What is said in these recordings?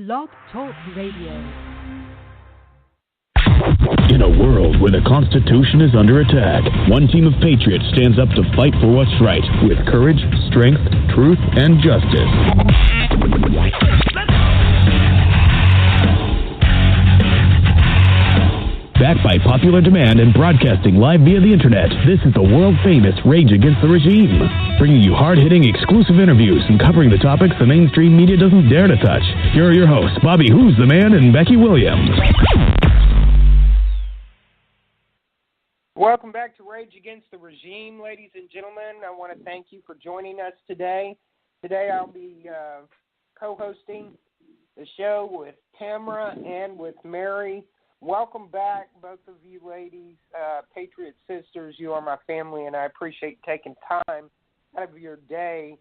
Blog Talk Radio. In a world where the Constitution is under attack, one team of patriots stands up to fight for what's right with courage, strength, truth, and justice. Backed by popular demand and broadcasting live via the internet, this is the world-famous Rage Against the Regime, bringing you hard-hitting, exclusive interviews and covering the topics the mainstream media doesn't dare to touch. Here are your hosts, Bobby Who's the Man and Becky Williams. Welcome back to Rage Against the Regime, ladies and gentlemen. I want to thank you for joining us today. Today I'll be co-hosting the show with Tamara and with Mary. Welcome back, both of you ladies, Patriot sisters. You are my family, and I appreciate taking time out of your day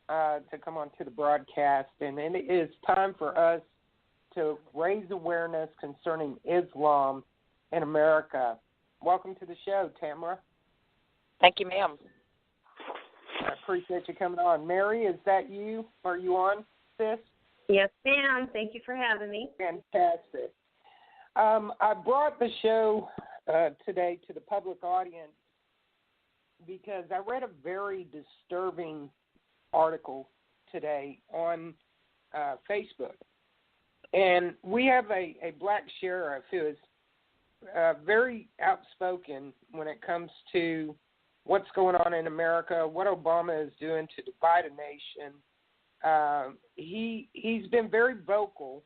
to come on to the broadcast. And it is time for us to raise awareness concerning Islam in America. Welcome to the show, Tamara. Thank you, ma'am. I appreciate you coming on. Mary, is that you? Are you on, sis? Yes, ma'am. Thank you for having me. Fantastic. I brought the show today to the public audience because I read a very disturbing article today on Facebook. And we have a black sheriff who is very outspoken when it comes to what's going on in America, what Obama is doing to divide a nation. He's been very vocal.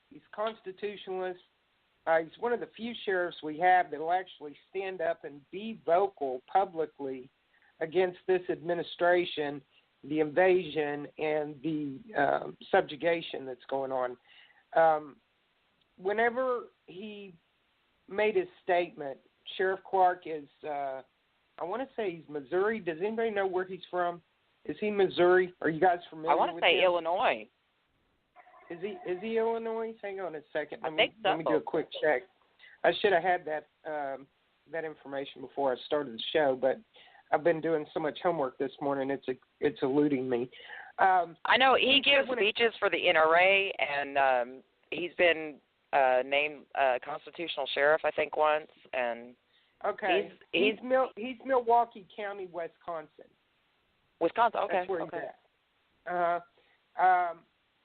He's constitutionalist. He's one of the few sheriffs we have that will actually stand up and be vocal publicly against this administration, the invasion, and the subjugation that's going on. Whenever he made his statement, Sheriff Clark is, I want to say he's Missouri. Does anybody know where he's from? Is he Missouri? Are you guys familiar with him? I want to say Illinois. Is he Illinois? Hang on a second. I think so. Let me do a quick check. I should have had that information before I started the show, but I've been doing so much homework this morning, it's eluding me. I know he gives speeches for the NRA, and he's been named constitutional sheriff, I think, once. And okay, he's Milwaukee County, Wisconsin. Wisconsin, okay. That's where okay. he's at.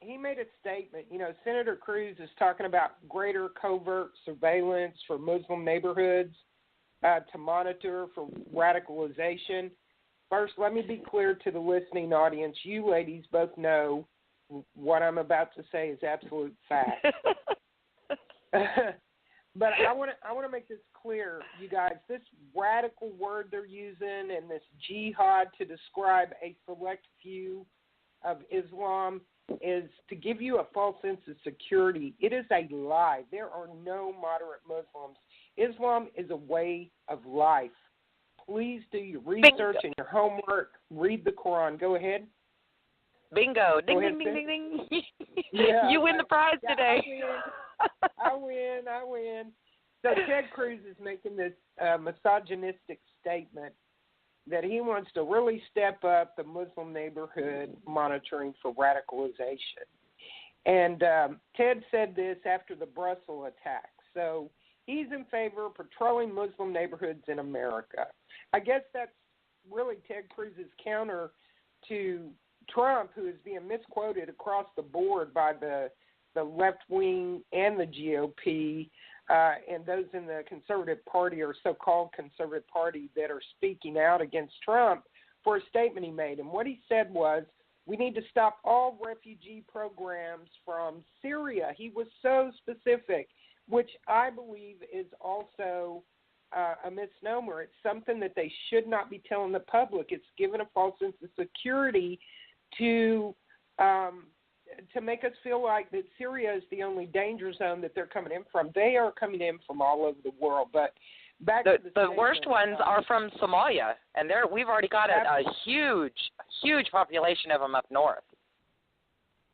He made a statement. You know, Senator Cruz is talking about greater covert surveillance for Muslim neighborhoods to monitor for radicalization. First, let me be clear to the listening audience. You ladies both know what I'm about to say is absolute fact. But I want to make this clear, you guys. This radical word they're using and this jihad to describe a select few of Islam is to give you a false sense of security. It is a lie. There are no moderate Muslims. Islam is a way of life. Please do your research and your homework. Read the Quran. Go ahead. Bingo. Ding, ahead, ding, ding, ding, ding. Yeah, you win the prize today. I win. So Ted Cruz is making this misogynistic statement that he wants to really step up the Muslim neighborhood monitoring for radicalization. And Ted said this after the Brussels attack. So he's in favor of patrolling Muslim neighborhoods in America. I guess that's really Ted Cruz's counter to Trump, who is being misquoted across the board by the left wing and the GOP, and those in the conservative party or so-called conservative party that are speaking out against Trump for a statement he made. And what he said was, we need to stop all refugee programs from Syria. He was so specific, which I believe is also a misnomer. It's something that they should not be telling the public. It's given a false sense of security to make us feel like that Syria is the only danger zone that they're coming in from. They are coming in from all over the world. But back to the worst ones are from Somalia, and we've already got a huge population of them up north.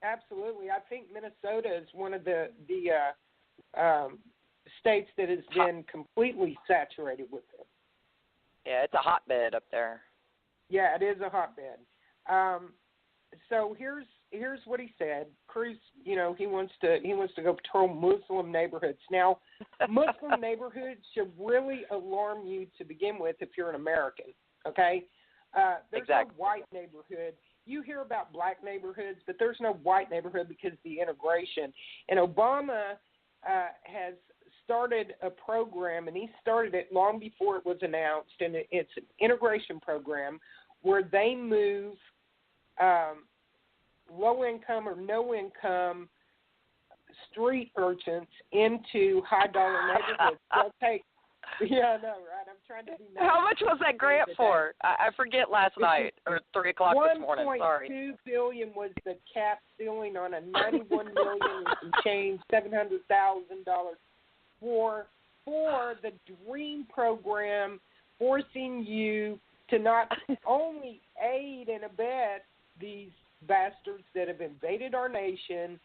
Absolutely. I think Minnesota is one of the states that has been completely saturated with them. Yeah, it's a hotbed up there. Yeah, it is a hotbed. So here's here's what he said. Cruz, he wants to go patrol Muslim neighborhoods. Now, Muslim neighborhoods should really alarm you to begin with if you're an American. Okay, there's exactly. no white neighborhood. You hear about black neighborhoods, but there's no white neighborhood because of the integration. And Obama has started a program, and he started it long before it was announced, and it's an integration program where they move low-income or no-income street urchins into high-dollar neighborhoods. They'll take, yeah, I know, right? I'm trying to be nice. How much was that grant for? I forget last night or 3 o'clock this morning. Sorry. $1.2 billion was the cap ceiling on a $91 million and change, $700,000 for the DREAM program, forcing you to not only aid and abet these bastards that have invaded our nation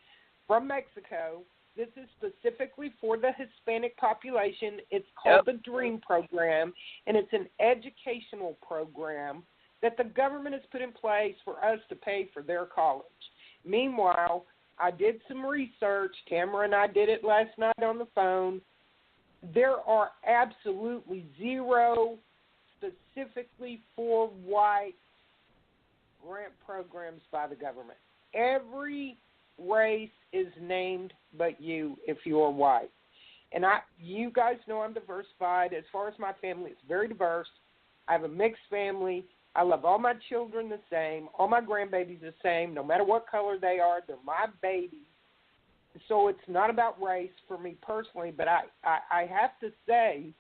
from Mexico. This is specifically for the Hispanic population. It's called the DREAM program, and it's an educational program that the government has put in place for us to pay for their college. Meanwhile, I did some research. Tamara and I did it last night on the phone. There are absolutely zero specifically for white grant programs by the government. Every race is named but you if you're white. And you guys know I'm diversified. As far as my family, it's very diverse. I have a mixed family. I love all my children the same, all my grandbabies the same, no matter what color they are. They're my babies. So it's not about race for me personally, but I have to say,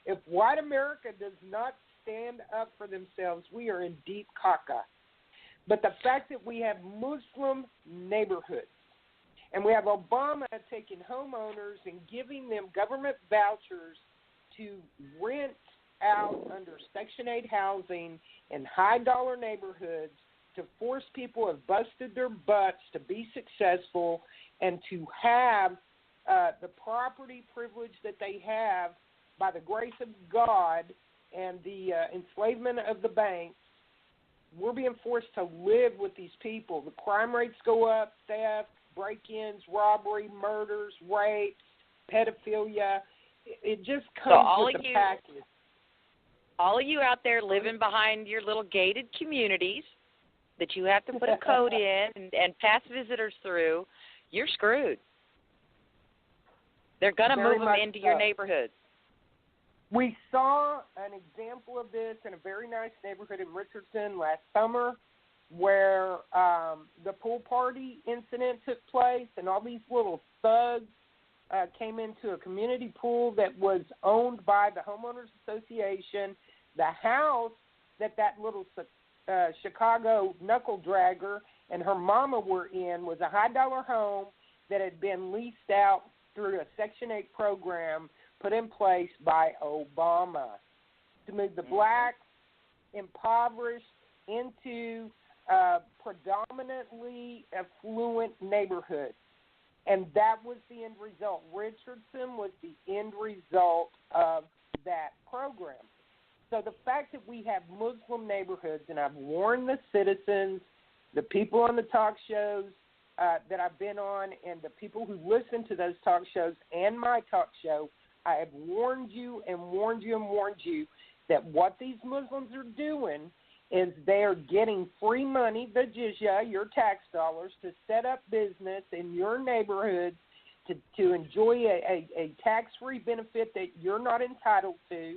if white America does not stand up for themselves, we are in deep caca. But the fact that we have Muslim neighborhoods, and we have Obama taking homeowners and giving them government vouchers to rent out under Section 8 housing in high-dollar neighborhoods to force people who have busted their butts to be successful and to have the property privilege that they have by the grace of God and the enslavement of the banks. We're being forced to live with these people. The crime rates go up, theft, break-ins, robbery, murders, rapes, pedophilia. It just comes with the package. All of you out there living behind your little gated communities that you have to put a code in and pass visitors through, you're screwed. They're going to move them into your neighborhood. We saw an example of this in a very nice neighborhood in Richardson last summer where the pool party incident took place, and all these little thugs came into a community pool that was owned by the Homeowners Association. The house that little Chicago knuckle dragger and her mama were in was a high-dollar home that had been leased out through a Section 8 program put in place by Obama to move the blacks, impoverished, into predominantly affluent neighborhoods. And that was the end result. Richardson was the end result of that program. So the fact that we have Muslim neighborhoods, and I've warned the citizens, the people on the talk shows that I've been on, and the people who listen to those talk shows and my talk show, I have warned you and warned you and warned you that what these Muslims are doing is they are getting free money, the jizya, your tax dollars, to set up business in your neighborhood to enjoy a tax-free benefit that you're not entitled to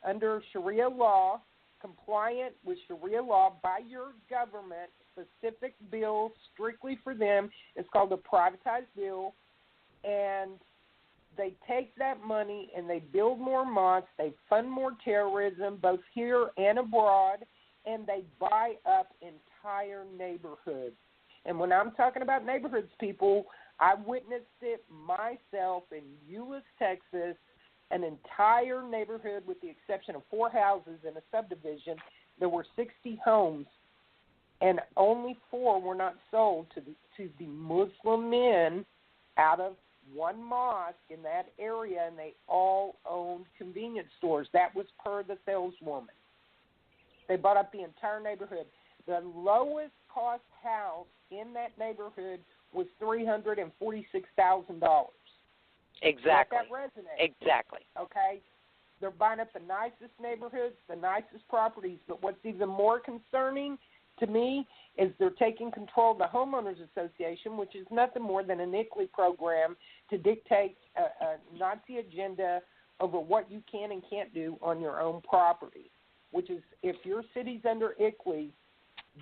under Sharia law, compliant with Sharia law by your government, specific bill strictly for them. It's called a privatized bill, and they take that money and they build more mosques, they fund more terrorism, both here and abroad, and they buy up entire neighborhoods. And when I'm talking about neighborhoods, people, I witnessed it myself in Euless, Texas, an entire neighborhood with the exception of 4 houses in a subdivision. There were 60 homes, and only 4 were not sold to the Muslim men out of one mosque in that area, and they all owned convenience stores. That was per the saleswoman. They bought up the entire neighborhood. The lowest cost house in that neighborhood was $346,000. Exactly. Let that resonate. Exactly. Okay? They're buying up the nicest neighborhoods, the nicest properties, but what's even more concerning to me is they're taking control of the Homeowners Association, which is nothing more than an ICLEI program to dictate a Nazi agenda over what you can and can't do on your own property, which is, if your city's under ICLEI,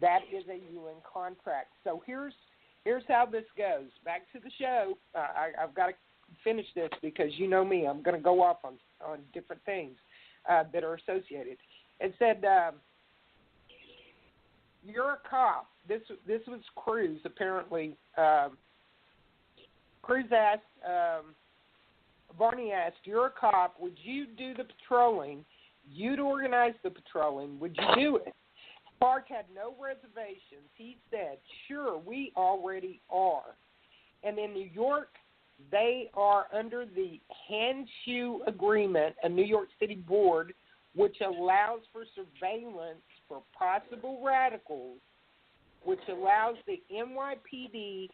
that is a UN contract. So here's how this goes. Back to the show. I've got to finish this because you know me. I'm going to go off on different things that are associated. It said, you're a cop. This was Cruz, apparently. Cruz asked, Barney asked, you're a cop. Would you do the patrolling? You'd organize the patrolling. Would you do it? Park had no reservations. He said, sure, we already are. And in New York, they are under the Handschu agreement, a New York City board, which allows for surveillance for possible radicals, which allows the NYPD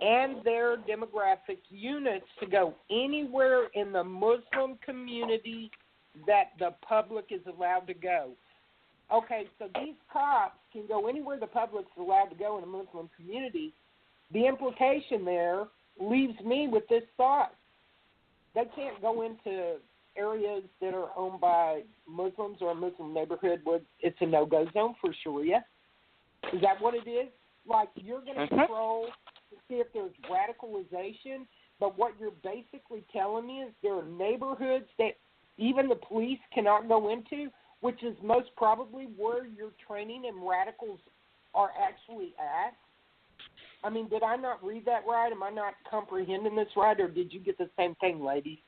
and their demographic units to go anywhere in the Muslim community that the public is allowed to go. Okay, so these cops can go anywhere the public's allowed to go in a Muslim community. The implication there leaves me with this thought. They can't go into areas that are owned by Muslims or a Muslim neighborhood where it's a no-go zone for Sharia. Is that what it is? Like, you're going to control to see if there's radicalization, but what you're basically telling me is there are neighborhoods that even the police cannot go into, which is most probably where your training and radicals are actually at. I mean, did I not read that right? Am I not comprehending this right, or did you get the same thing, ladies?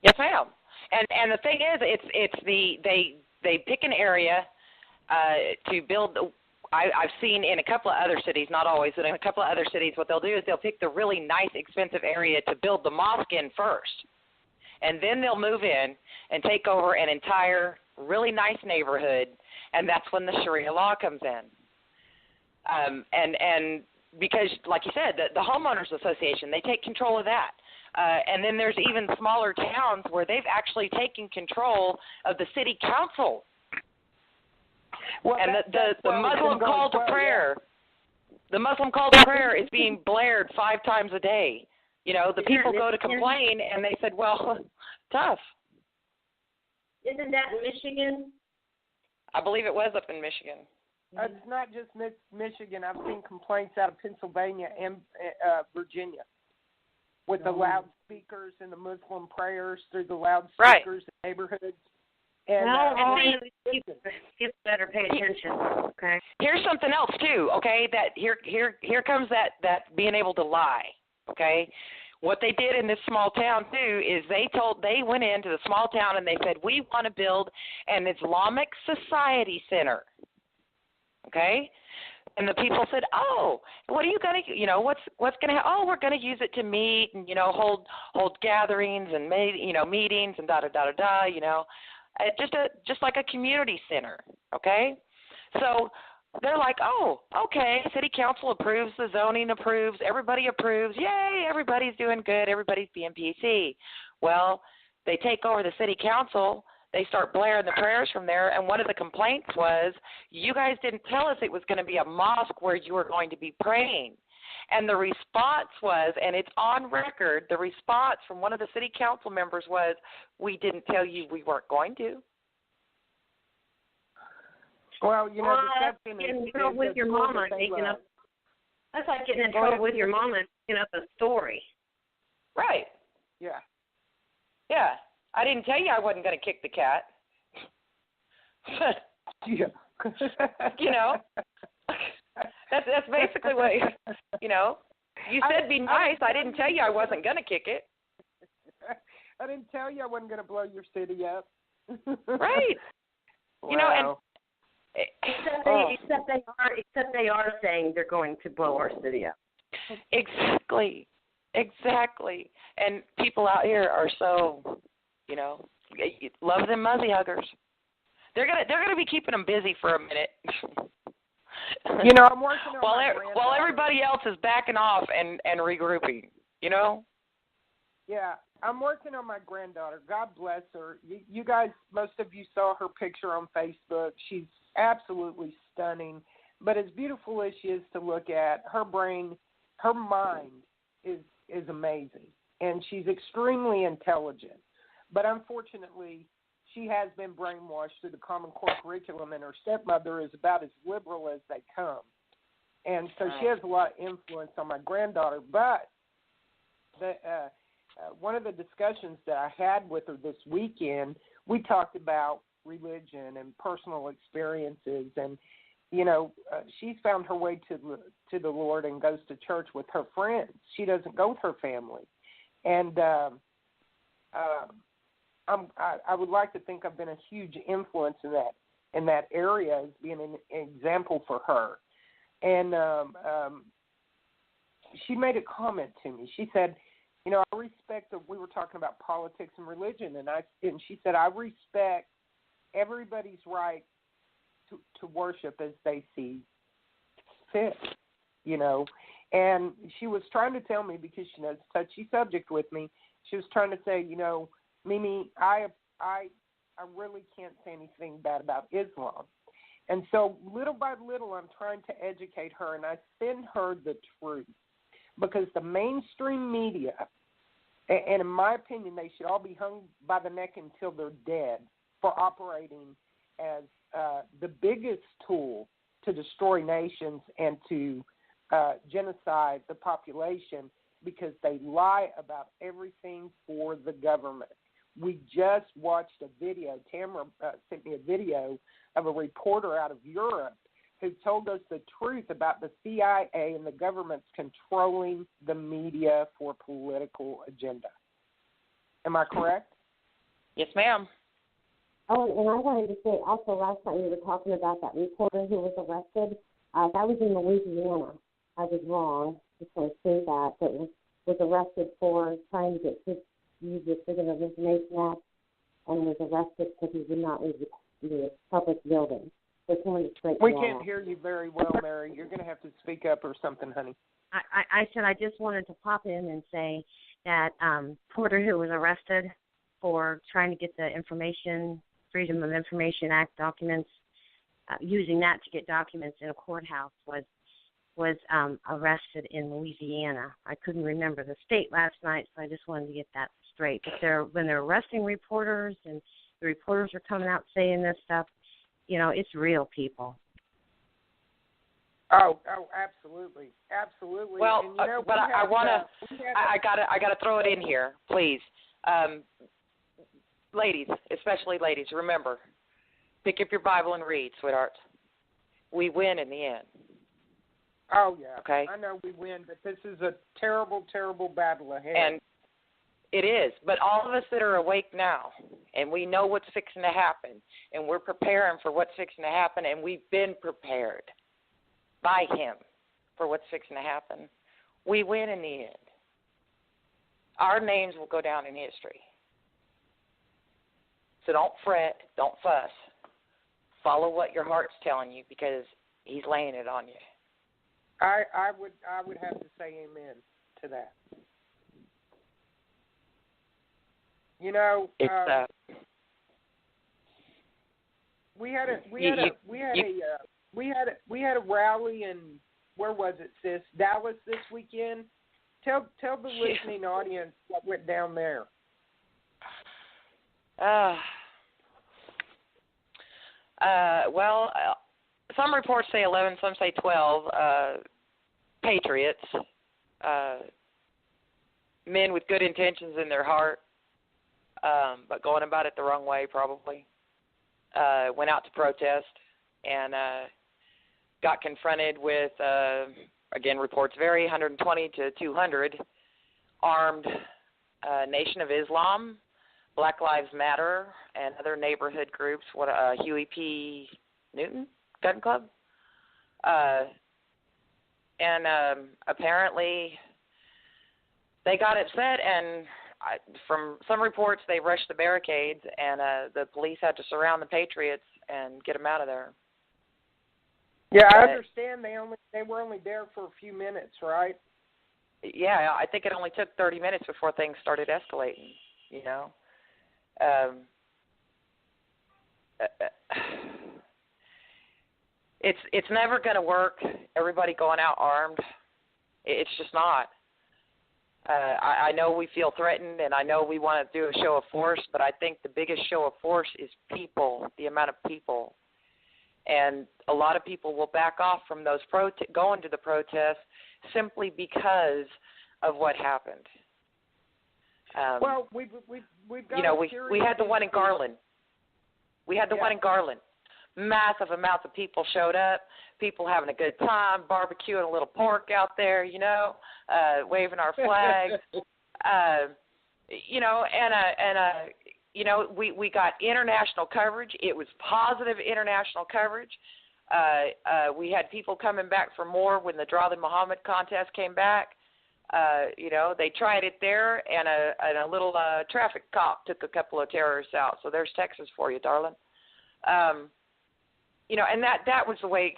Yes, ma'am. And the thing is, they pick an area to build. I've seen in a couple of other cities, not always, but in a couple of other cities, what they'll do is they'll pick the really nice, expensive area to build the mosque in first, and then they'll move in and take over an entire really nice neighborhood, and that's when the Sharia law comes in. And because, like you said, the Homeowners Association, they take control of that. And then there's even smaller towns where they've actually taken control of the city council. Well, and the Muslim call to prayer, the Muslim call to prayer is being blared 5 times a day. You know, the people go to complain, and they said, well, tough. Isn't that in Michigan? I believe it was up in Michigan. It's not just Michigan. I've seen complaints out of Pennsylvania and Virginia with the loudspeakers and the Muslim prayers through the loudspeakers in neighborhoods. And you better pay attention. Okay. Here's something else too. Okay, that here comes that being able to lie. Okay, what they did in this small town too is they went into the small town and they said, we want to build an Islamic Society Center. Okay, and the people said, oh, what are you gonna, what's gonna, we're gonna use it to meet and hold gatherings and meetings and just like a community center. Okay, so they're like, oh, okay, city council approves, the zoning approves, everybody approves, yay, everybody's doing good, everybody's being PC. Well, they take over the city council, they start blaring the prayers from there, and one of the complaints was, you guys didn't tell us it was going to be a mosque where you were going to be praying. And the response was, and it's on record, the response from one of the city council members was, we didn't tell you we weren't going to. Well, that's getting in trouble with your mama. That's like getting in trouble with your mama and making up a story. Right. Yeah. Yeah. I didn't tell you I wasn't going to kick the cat. Yeah. That's basically what, you said be nice. I didn't tell you I wasn't going to kick it. I didn't tell you I wasn't going to blow your city up. Right. Wow. Except they are saying they're going to blow our city up. Exactly. And people out here are so, love them muzzy huggers. They're gonna be keeping them busy for a minute. You know, I'm working on while everybody else is backing off and regrouping, you know? Yeah, I'm working on my granddaughter. God bless her. You guys, most of you saw her picture on Facebook. She's absolutely stunning. But as beautiful as she is to look at, her brain, her mind is amazing. And she's extremely intelligent. But unfortunately, she has been brainwashed through the Common Core curriculum, and her stepmother is about as liberal as they come. And so she has a lot of influence on my granddaughter. But one of the discussions that I had with her this weekend, we talked about religion and personal experiences. And, you know, she's found her way to the Lord and goes to church with her friends. She doesn't go with her family. And I would like to think I've been a huge influence in that area as being an example for her. And she made a comment to me. She said, you know, I respect that we were talking about politics and religion, and she said, I respect everybody's right to worship as they see fit, you know. And she was trying to tell me, because she knows a touchy subject with me, she was trying to say, you know, Mimi, I really can't say anything bad about Islam. And so little by little I'm trying to educate her, and I send her the truth. Because the mainstream media, and in my opinion, they should all be hung by the neck until they're dead for operating as the biggest tool to destroy nations and to genocide the population, because they lie about everything for the government. We just watched a video. Tamara sent me a video of a reporter out of Europe who told us the truth about the CIA and the government's controlling the media for political agenda. Am I correct? Yes, ma'am. Oh, and I wanted to say also, last night we were talking about that reporter who was arrested. That was in Louisiana. I was wrong. Just want to say that. But was arrested for trying to use the Freedom of Information Act, and was arrested because he would not leave the public building. We can't hear you very well, Mary. You're going to have to speak up or something, honey. I said I just wanted to pop in and say that Porter, who was arrested for trying to get the Freedom of Information Act documents, using that to get documents in a courthouse, was arrested in Louisiana. I couldn't remember the state last night, so I just wanted to get that straight. But when they're arresting reporters and the reporters are coming out saying this stuff, you know, it's real, people. Oh, absolutely, absolutely. Well, and, you know, but I want to. I gotta throw it in here, please, ladies, especially ladies. Remember, pick up your Bible and read, sweethearts. We win in the end. Oh yeah. Okay. I know we win, but this is a terrible, terrible battle ahead. And it is, but all of us that are awake now, and we know what's fixing to happen, and we're preparing for what's fixing to happen, and we've been prepared by him for what's fixing to happen, we win in the end. Our names will go down in history. So don't fret, don't fuss. Follow what your heart's telling you, because he's laying it on you. I would have to say amen to that. You know, we had a rally in, where was it, sis? Dallas this weekend. Tell the listening audience what went down there. Well, some reports say 11, some say 12 patriots, men with good intentions in their heart, but going about it the wrong way probably, went out to protest and got confronted with, again, reports vary, 120 to 200 armed Nation of Islam, Black Lives Matter, and other neighborhood groups, Huey P. Newton Gun Club. And apparently they got upset, and from some reports they rushed the barricades, and the police had to surround the patriots and get them out of there. Yeah, I understand. They were only there for a few minutes, right? Yeah, I think it only took 30 minutes before things started escalating. You know, it's never going to work. Everybody going out armed, it's just not. I know we feel threatened, and I know we want to do a show of force, but I think the biggest show of force is people, the amount of people. And a lot of people will back off from those going to the protests simply because of what happened. Well, we've got we had the one in Garland. We had the one in Garland. Massive amounts of people showed up, people having a good time, barbecuing a little pork out there, waving our flags. We got international coverage. It was positive international coverage. We had people coming back for more when the Draw the Muhammad contest came back. They tried it there, and a little traffic cop took a couple of terrorists out. So there's Texas for you, darling. And that was the way.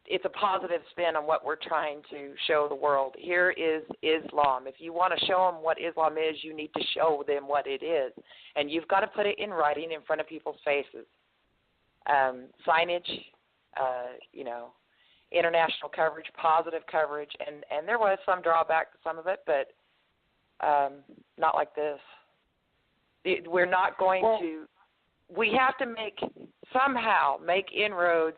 It's a positive spin on what we're trying to show the world. Here is Islam. If you want to show them what Islam is, you need to show them what it is. And you've got to put it in writing in front of people's faces. Signage, international coverage, positive coverage. And there was some drawback to some of it, but not like this. We're not going to – we have to somehow make inroads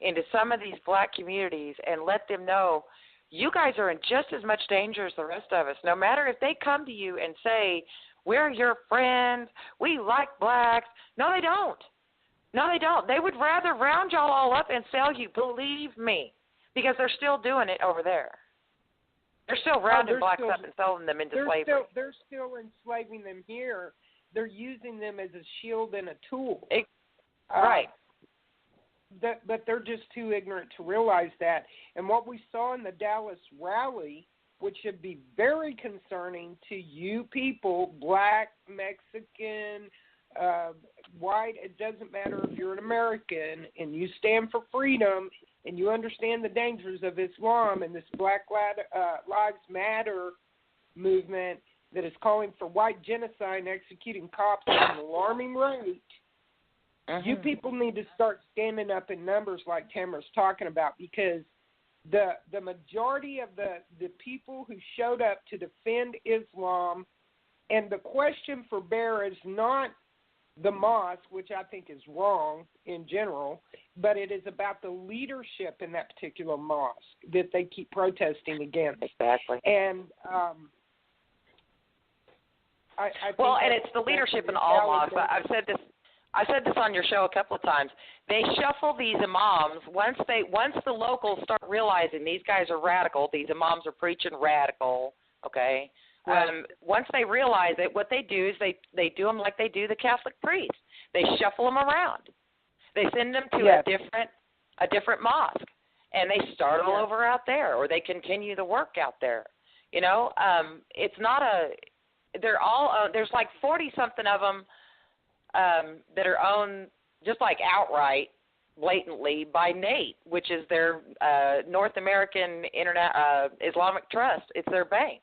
into some of these black communities and let them know you guys are in just as much danger as the rest of us. No matter if they come to you and say, we're your friends, we like blacks. No, they don't. No, they don't. They would rather round y'all all up and sell you, believe me, because they're still doing it over there. They're still rounding blacks up and selling them into slavery. They're still enslaving them here. They're using them as a shield and a tool. Right. But they're just too ignorant to realize that. And what we saw in the Dallas rally, which should be very concerning to you people, black, Mexican, white, it doesn't matter if you're an American and you stand for freedom and you understand the dangers of Islam and this Black Lives Matter movement that is calling for white genocide and executing cops at an alarming rate. You people need to start standing up in numbers like Tamara's talking about, because the majority of the people who showed up to defend Islam, and the question for Bear is not the mosque, which I think is wrong in general, but it is about the leadership in that particular mosque that they keep protesting against. Exactly. And I and it's the leadership in all mosques. I've said this on your show a couple of times. They shuffle these imams once the locals start realizing these guys are radical. These imams are preaching radical. Okay. Once they realize it, what they do is they do them like they do the Catholic priests. They shuffle them around. They send them to a different mosque, and they start all over out there, or they continue the work out there. It's not they're all there's like 40 something of them. That are owned just like outright, blatantly by NATE, which is their North American Islamic Trust. It's their bank.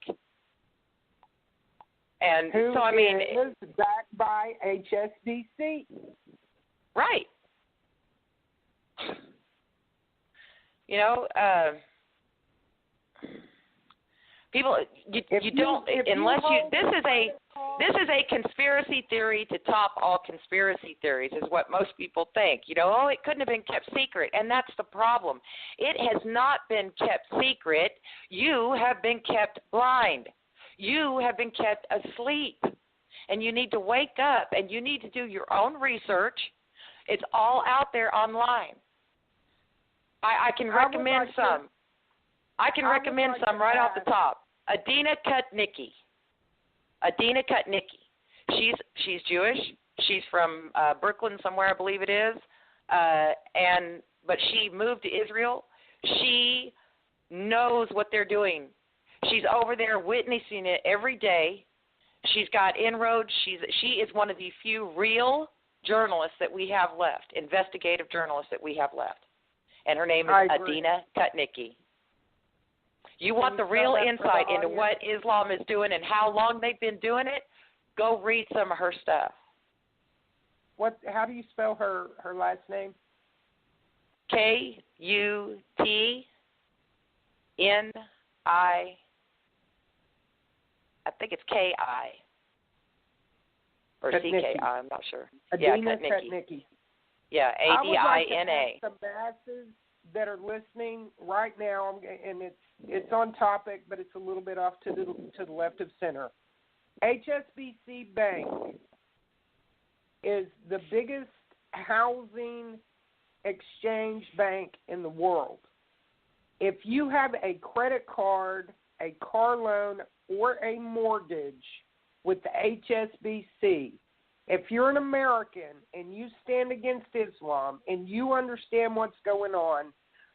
And who so, I mean, is backed by HSBC. Right. People, this is a conspiracy theory to top all conspiracy theories, is what most people think. It couldn't have been kept secret, and that's the problem. It has not been kept secret. You have been kept blind. You have been kept asleep, and you need to wake up, and you need to do your own research. It's all out there online. I can recommend some. I can recommend some right off the top. Adina Kutnicki. She's Jewish. She's from Brooklyn somewhere, I believe it is. But she moved to Israel. She knows what they're doing. She's over there witnessing it every day. She's got inroads. She is one of the few real journalists that we have left, investigative journalists that we have left. and her name is Adina Kutnicki. You want the real insight into what Islam is doing and how long they've been doing it? Go read some of her stuff. How do you spell her last name? Kutni. I think it's K-I. Or C-K-I, I'm not sure. Adina Kutnicki. Yeah, A-D-I-N-A. I would like to ask the masses that are listening right now, and it's on topic, but it's a little bit off to the left of center. HSBC Bank is the biggest housing exchange bank in the world. If you have a credit card, a car loan, or a mortgage with the HSBC, if you're an American and you stand against Islam and you understand what's going on,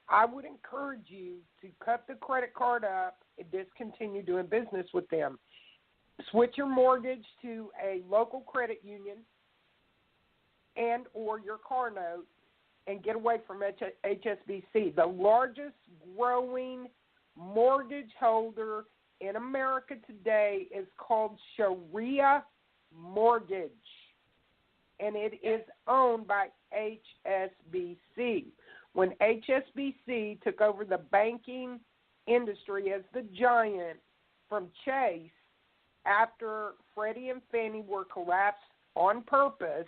I would encourage you to cut the credit card up and discontinue doing business with them. Switch your mortgage to a local credit union and or your car note and get away from HSBC. The largest growing mortgage holder in America today is called Sharia Mortgage, and it is owned by HSBC. When HSBC took over the banking industry as the giant from Chase after Freddie and Fannie were collapsed on purpose,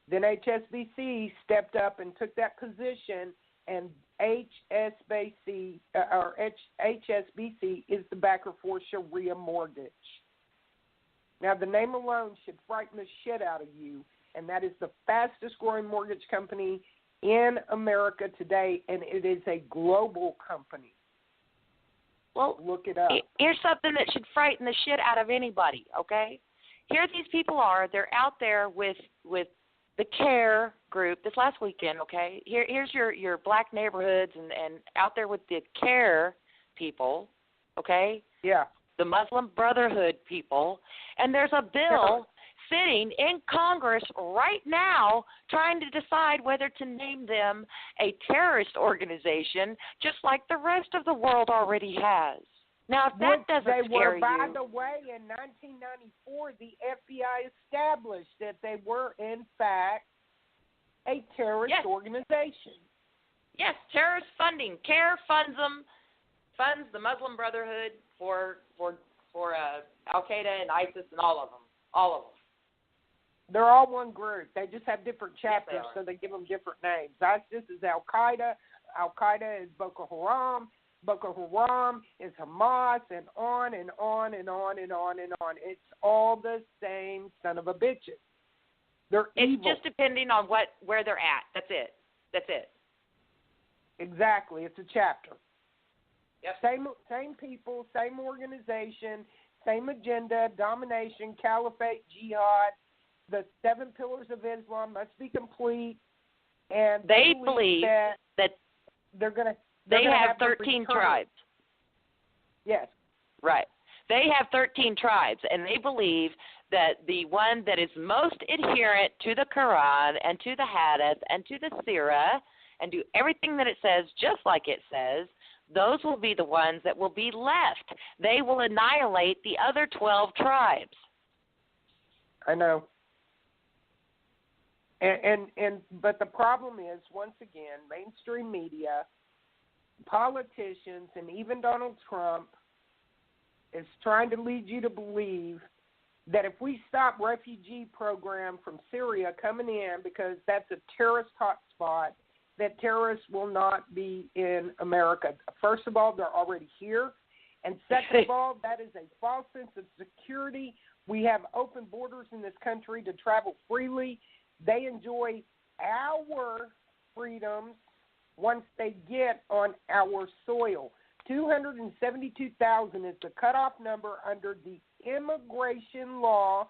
then HSBC stepped up and took that position, and HSBC is the backer for Sharia Mortgage. Now, the name alone should frighten the shit out of you, and that is the fastest growing mortgage company in America today, and it is a global company. Well, look it up. Here's something that should frighten the shit out of anybody, okay? Here these people are. They're out there with the CARE group this last weekend, okay? Here's your black neighborhoods and out there with the CARE people, okay? Yeah. The Muslim Brotherhood people. And there's a bill sitting in Congress right now trying to decide whether to name them a terrorist organization, just like the rest of the world already has. Now, if that doesn't scare you. By the way, in 1994, the FBI established that they were, in fact, a terrorist organization. Yes, terrorist funding. CARE funds the Muslim Brotherhood for Al-Qaeda and ISIS and all of them. They're all one group. They just have different chapters, so they give them different names. ISIS is Al-Qaeda. Al-Qaeda is Boko Haram. Boko Haram is Hamas, and on and on and on and on and on. It's all the same son of a bitches. They're evil. It's just depending on where they're at. That's it. Exactly. It's a chapter. Yep. Same people, same organization, same agenda, domination, caliphate, jihad. The 7 pillars of Islam must be complete, and they believe that they're going to. They have 13 tribes. Yes. Right. They have 13 tribes, and they believe that the one that is most adherent to the Quran and to the Hadith and to the Sirah and do everything that it says just like it says, those will be the ones that will be left. They will annihilate the other 12 tribes. I know. But the problem is, once again, mainstream media, politicians, and even Donald Trump is trying to lead you to believe that if we stop refugee program from Syria coming in because that's a terrorist hotspot, that terrorists will not be in America. First of all, they're already here. And second of all, that is a false sense of security. We have open borders in this country to travel freely. They enjoy our freedoms once they get on our soil. 272,000 is the cutoff number under the immigration law,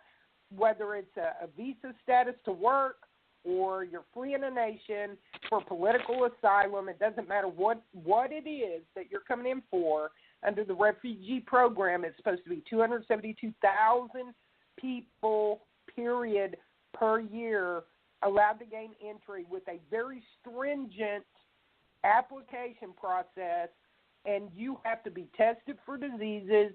whether it's a visa status to work or you're fleeing a nation for political asylum. It doesn't matter what it is that you're coming in for. Under the refugee program, it's supposed to be 272,000 people, period, per year allowed to gain entry with a very stringent application process, and you have to be tested for diseases.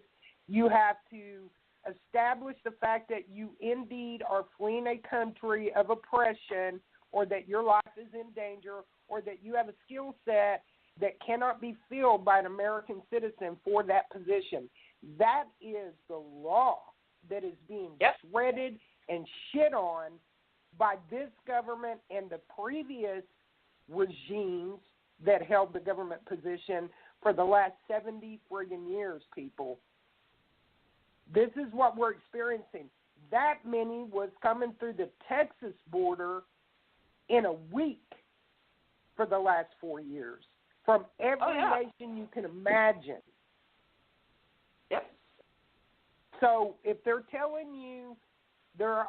You have to establish the fact that you indeed are fleeing a country of oppression, or that your life is in danger, or that you have a skill set that cannot be filled by an American citizen for that position. That is the law that is being shredded and shit on by this government and the previous regimes that held the government position for the last 70 friggin' years, people. This is what we're experiencing. That many was coming through the Texas border in a week for the last 4 years, from every nation you can imagine. Yep. So if they're telling you there's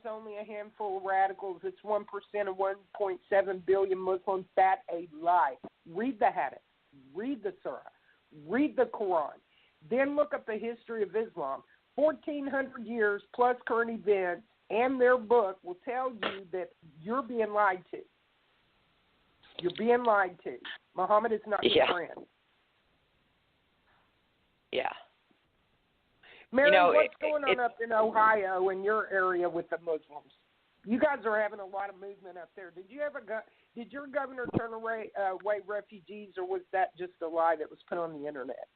only a handful of radicals, it's 1% of 1.7 billion Muslims, that's a lie. Read the Hadith, read the Surah, read the Quran, then look up the history of Islam. 1,400 years plus current events, and their book will tell you that you're being lied to. You're being lied to. Muhammad is not your friend. Yeah. Mary, what's going on up in Ohio in your area with the Muslims? You guys are having a lot of movement up there. Did your governor turn away refugees, or was that just a lie that was put on the internet?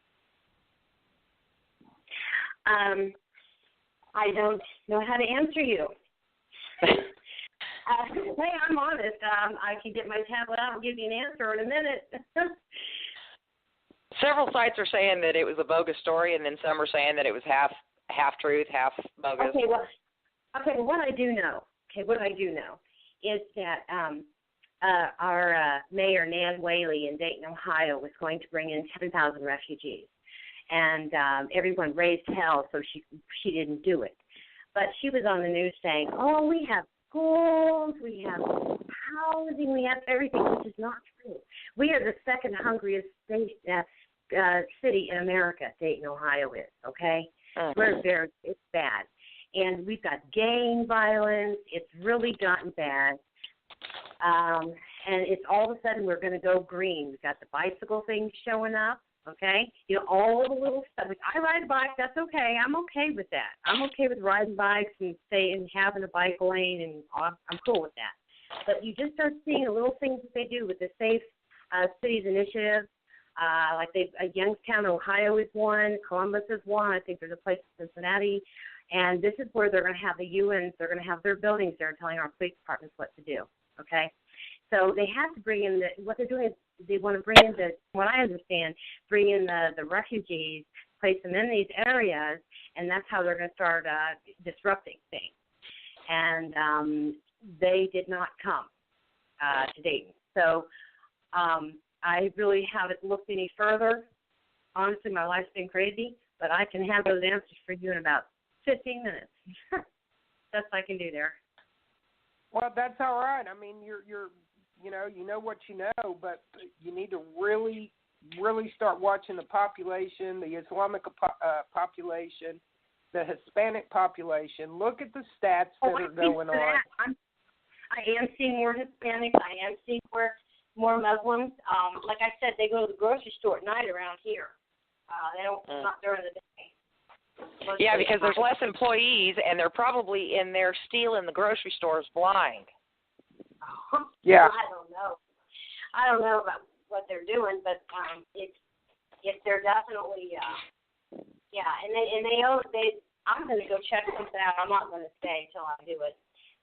I don't know how to answer you. Hey, I'm honest. I can get my tablet out and give you an answer in a minute. Several sites are saying that it was a bogus story, and then some are saying that it was half truth, half bogus. Okay, what I do know is that our mayor, Nan Whaley, in Dayton, Ohio, was going to bring in 10,000 refugees. And everyone raised hell, so she didn't do it. But she was on the news saying, oh, we have schools, we have housing, we have everything, which is not true. We are the second hungriest city in America, Dayton, Ohio is, okay? It's bad. And we've got gang violence. It's really gotten bad. And it's all of a sudden we're going to go green. We've got the bicycle thing showing up. Okay, all the little stuff. Like, I ride a bike, that's okay. I'm okay with that. I'm okay with riding bikes and having a bike lane, and I'm cool with that. But you just start seeing the little things that they do with the Safe Cities Initiative. Like Youngstown, Ohio is one. Columbus is one. I think there's a place in Cincinnati. And this is where they're going to have the UNs. They're going to have their buildings there telling our police departments what to do. Okay. So they have to bring in what they're doing is they want to bring in what I understand, bring in the refugees, place them in these areas, and that's how they're going to start disrupting things. And they did not come to Dayton. So I really haven't looked any further. Honestly, my life's been crazy, but I can have those answers for you in about 15 minutes. That's what I can do there. Well, that's all right. I mean, you know what you know, but you need to really, really start watching the population, the Islamic population, the Hispanic population. Look at the stats that are going on. I am seeing more Hispanics. I am seeing more Muslims. Like I said, they go to the grocery store at night around here. They don't, not during the day. Yeah, because there's less employees, and they're probably in there stealing the grocery stores blind. Yeah. I don't know about what they're doing, but they're definitely I'm going to go check something out. I'm not going to stay until I do it.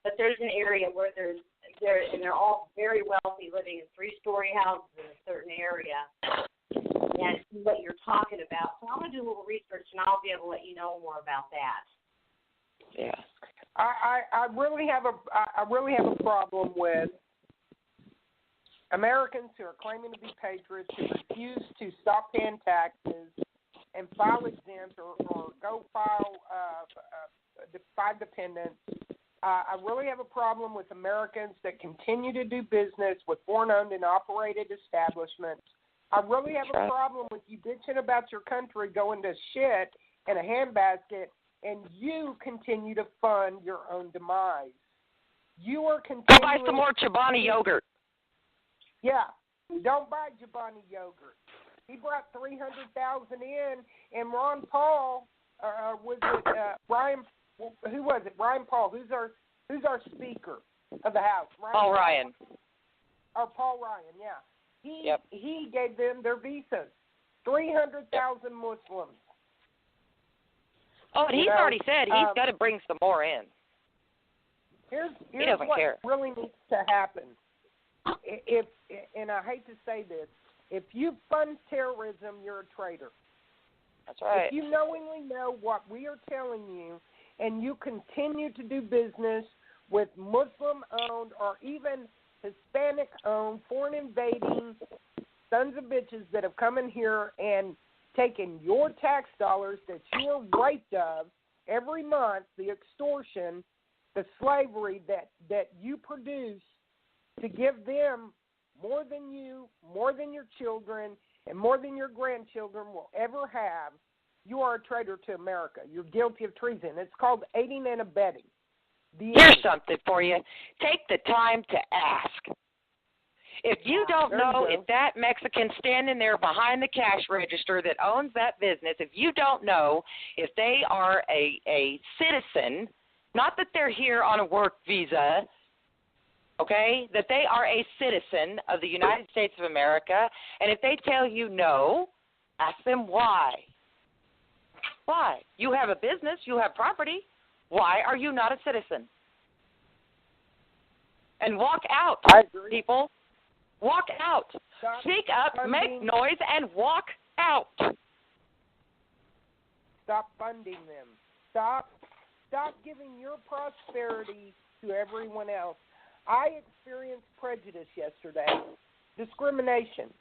But there's an area where they're all very wealthy, living in 3-story houses in a certain area. And what you're talking about. So I'm going to do a little research, and I'll be able to let you know more about that. Yeah. I really have a problem with Americans who are claiming to be patriots who refuse to stop paying taxes and file exempt or go file by dependents. I really have a problem with Americans that continue to do business with foreign-owned and operated establishments. I really have a problem with you bitching about your country going to shit in a handbasket, and you continue to fund your own demise. You are continuing. Go buy some more Chobani yogurt. Yeah, don't buy Chobani yogurt. He brought 300,000 in, and Ron Paul, was it Ryan? Who was it? Ryan Paul. Who's our Speaker of the House? Paul Ryan. Or Paul Ryan, yeah. He gave them their visas. 300,000 Muslims. Oh, and he's already said he's got to bring some more in. Here's doesn't what care. really needs to happen. And I hate to say this, if you fund terrorism, you're a traitor. That's right. If you knowingly know what we are telling you, and you continue to do business with Muslim-owned or even Hispanic-owned, foreign-invading sons of bitches that have come in here and taken your tax dollars that you are raped of every month, the extortion, the slavery that you produce to give them more than you, more than your children, and more than your grandchildren will ever have, you are a traitor to America. You're guilty of treason. It's called aiding and abetting. Here's something for you. Take the time to ask. If you don't know if that Mexican standing there behind the cash register that owns that business, if you don't know if they are a citizen, not that they're here on a work visa, okay, that they are a citizen of the United States of America, and if they tell you no, ask them why. Why? You have a business, you have property. Why are you not a citizen? And walk out, people. Walk out. Speak up, make noise, and walk out. Stop funding them. Stop giving your prosperity to everyone else. I experienced prejudice yesterday, discrimination,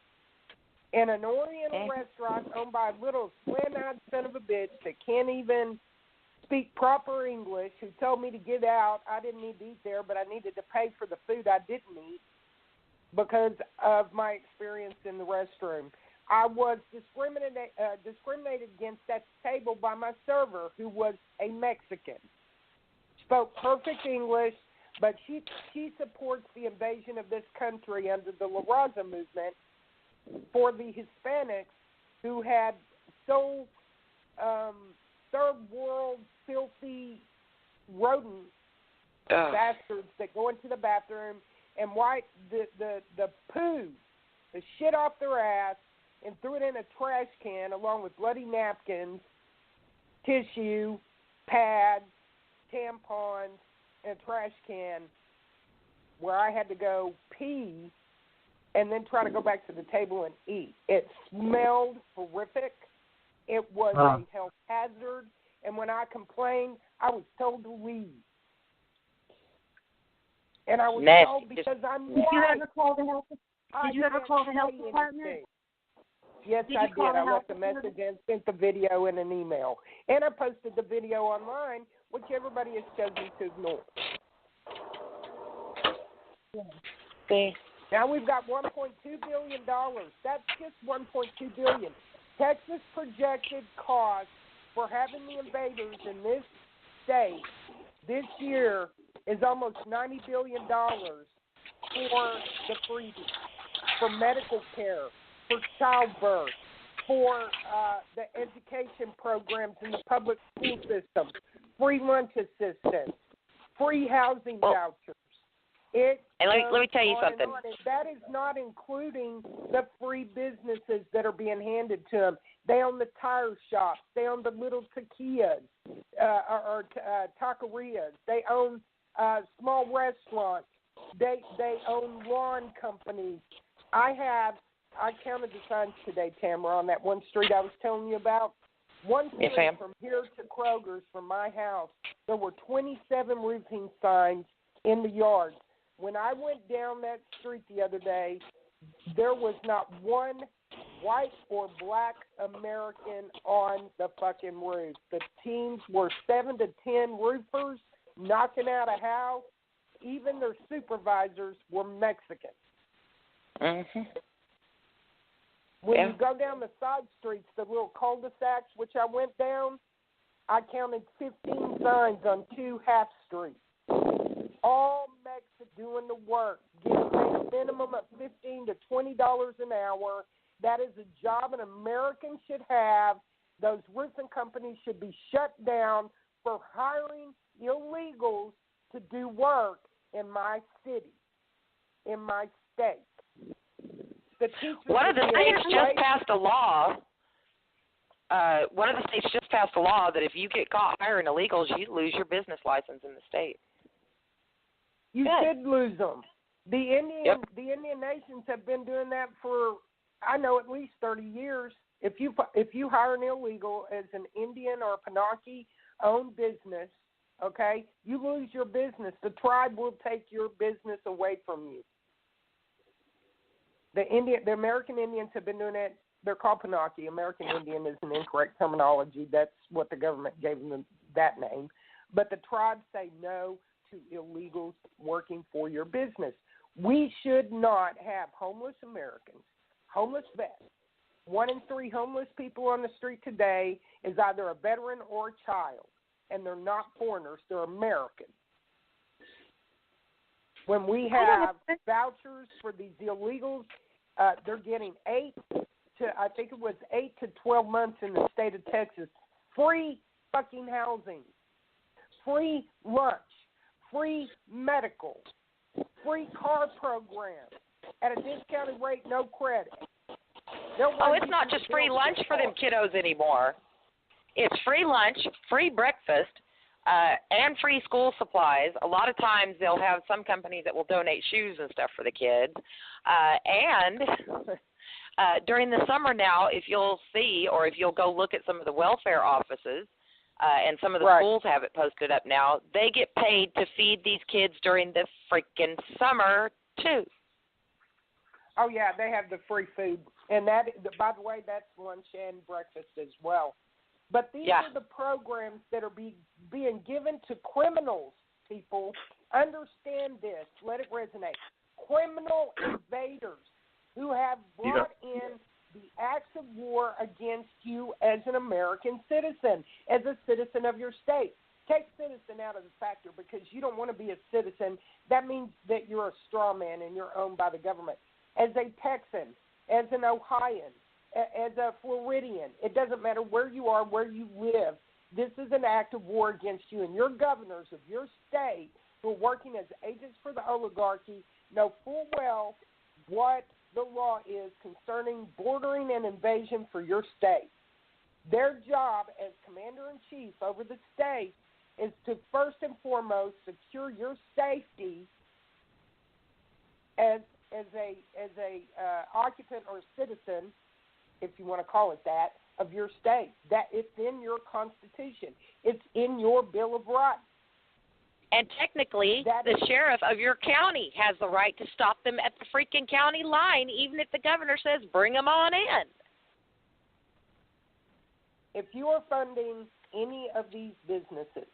in an Oriental restaurant owned by a little slim-eyed son of a bitch that can't even speak proper English, who told me to get out. I didn't need to eat there, but I needed to pay for the food I didn't eat because of my experience in the restroom. I was discriminated against at the table by my server, who was a Mexican. Spoke perfect English, but she supports the invasion of this country under the La Raza movement for the Hispanics who had so third world filthy rodent bastards that go into the bathroom and wipe the poo, the shit off their ass, and threw it in a trash can along with bloody napkins, tissue, pads, tampons, and a trash can, where I had to go pee and then try to go back to the table and eat. It smelled horrific. It was a health hazard. And when I complained, I was told to leave. And I was told because I'm white. Did you ever call the health department? Yes, I did. I left a message and sent the video in an email. And I posted the video online, which everybody has chosen to ignore. See? Now we've got $1.2 billion. That's just $1.2 billion. Texas projected cost for having the invaders in this state this year is almost $90 billion for the freedom, for medical care, for childbirth, for the education programs in the public school system, free lunch assistance, free housing vouchers. And let me tell you something. And that is not including the free businesses that are being handed to them. They own the tire shops. They own the little taquillas or taquerias. They own small restaurants. They own lawn companies. I counted the signs today, Tamara, on that one street I was telling you about. One street from here to Kroger's from my house, there were 27 roofing signs in the yard. When I went down that street the other day, there was not one white or black American on the fucking roof. The teams were 7 to 10 roofers knocking out a house. Even their supervisors were Mexican. Mm-hmm. When you go down the side streets, the little cul-de-sacs, which I went down, I counted 15 signs on 2 half streets. all Mexican doing the work, getting paid a minimum of $15 to $20 an hour. That is a job an American should have. Those roofing companies should be shut down for hiring illegals to do work in my city, in my state. One of the states just passed a law. One of the states just passed a law that if you get caught hiring illegals, you lose your business license in the state. You should lose them. The Indian nations have been doing that for, I know, at least 30 years. If you hire an illegal as an Indian or Pinocchio-owned business, okay, you lose your business. The tribe will take your business away from you. The American Indians have been doing it. They're called Pinocchio. American Indian is an incorrect terminology. That's what the government gave them that name. But the tribes say no to illegals working for your business. We should not have homeless Americans, homeless vets. 1 in 3 homeless people on the street today is either a veteran or a child, and they're not foreigners, they're American. When we have vouchers for these illegals, they're getting 8 to 12 months in the state of Texas. Free fucking housing, free lunch, free medical, free car program at a discounted rate, no credit. It's not just free lunch for them kiddos anymore. It's free lunch, free breakfast, and free school supplies. A lot of times they'll have some companies that will donate shoes and stuff for the kids. And during the summer now, if you'll see or if you'll go look at some of the welfare offices, and some of the schools have it posted up now, they get paid to feed these kids during the freaking summer, too. Oh, yeah, they have the free food. And that, by the way, that's lunch and breakfast as well. But these are the programs that are being given to criminals, people. Understand this. Let it resonate. Criminal invaders who have brought in the acts of war against you as an American citizen, as a citizen of your state. Take citizen out of the factor because you don't want to be a citizen. That means that you're a straw man and you're owned by the government. As a Texan, as an Ohioan, as a Floridian, it doesn't matter where you are, where you live. This is an act of war against you, and your governors of your state who are working as agents for the oligarchy know full well what the law is concerning bordering and invasion for your state. Their job as commander-in-chief over the state is to first and foremost secure your safety as a occupant or citizen, if you want to call it that, of your state. That it's in your Constitution. It's in your Bill of Rights. And technically, the sheriff of your county has the right to stop them at the freaking county line, even if the governor says, bring them on in. If you are funding any of these businesses,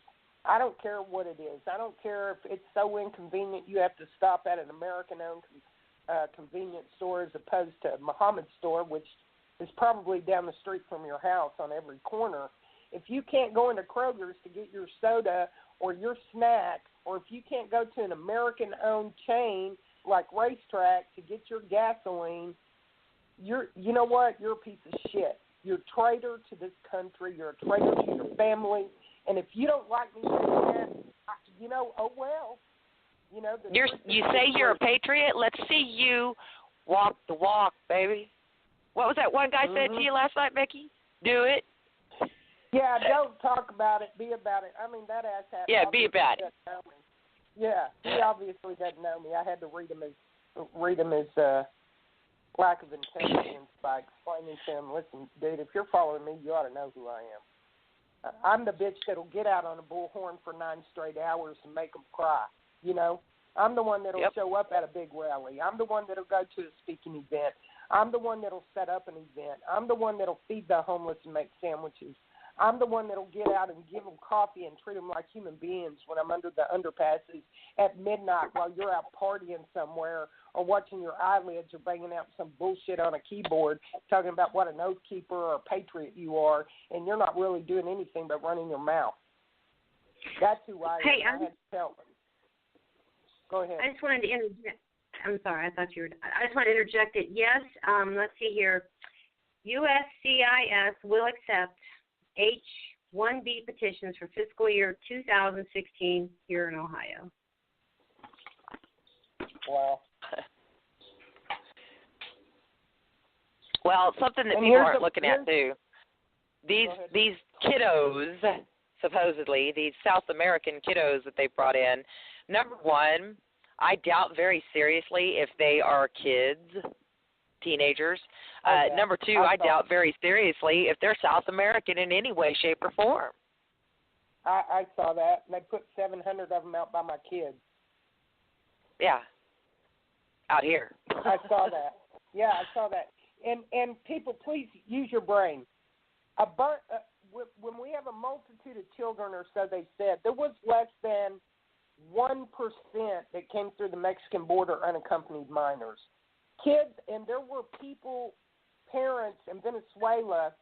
I don't care what it is. I don't care if it's so inconvenient you have to stop at an American-owned convenience store as opposed to a Muhammad store, which is probably down the street from your house on every corner. If you can't go into Kroger's to get your soda or your snack, or if you can't go to an American-owned chain like Racetrack to get your gasoline, you know what? You're a piece of shit. You're a traitor to this country. You're a traitor to your family. And if you don't like me saying that, oh well. You say you're a patriot? Let's see you walk the walk, baby. What was that one guy said to you last night, Becky? Do it. Yeah, don't talk about it. Be about it. I mean, that asshat. Yeah, be about it. Yeah, he obviously doesn't know me. I had to read him his lack of intelligence by explaining to him, listen, dude, if you're following me, you ought to know who I am. I'm the bitch that'll get out on a bullhorn for 9 straight hours and make them cry. I'm the one that'll show up at a big rally. I'm the one that'll go to a speaking event. I'm the one that'll set up an event. I'm the one that'll feed the homeless and make sandwiches. I'm the one that'll get out and give them coffee and treat them like human beings when I'm under the underpasses at midnight while you're out partying somewhere or watching your eyelids or banging out some bullshit on a keyboard talking about what an oath keeper or a patriot you are, and you're not really doing anything but running your mouth. That's who I am. I had to tell them. Go ahead. I just wanted to interject. I'm sorry, I thought you were. I just want to interject it. Yes, let's see here. USCIS will accept H-1B petitions for fiscal year 2016 here in Ohio. Wow. Well, something that people aren't looking at too. These kiddos, supposedly these South American kiddos that they brought in. Number one, I doubt very seriously if they are kids, teenagers. Number two, I doubt very seriously if they're South American in any way, shape, or form. I saw that. They put 700 of them out by my kids. Yeah. Out here. I saw that. Yeah, I saw that. And people, please use your brain. When we have a multitude of children, or so they said, there was less than 1% that came through the Mexican border unaccompanied minors. Kids, and there were people, parents in Venezuela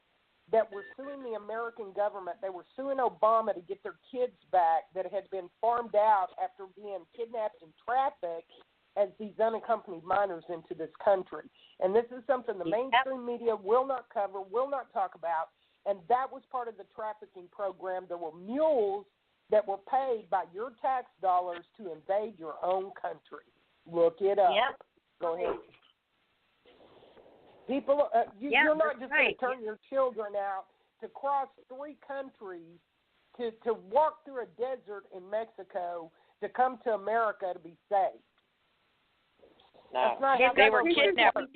that were suing the American government. They were suing Obama to get their kids back that had been farmed out after being kidnapped and trafficked as these unaccompanied minors into this country. And this is something the mainstream media will not cover, will not talk about, and that was part of the trafficking program. There were mules that were paid by your tax dollars to invade your own country. Look it up. Yep. Go ahead. People, you're not just going to turn your children out to cross 3 countries, to walk through a desert in Mexico to come to America to be safe. No, they were kidnapping.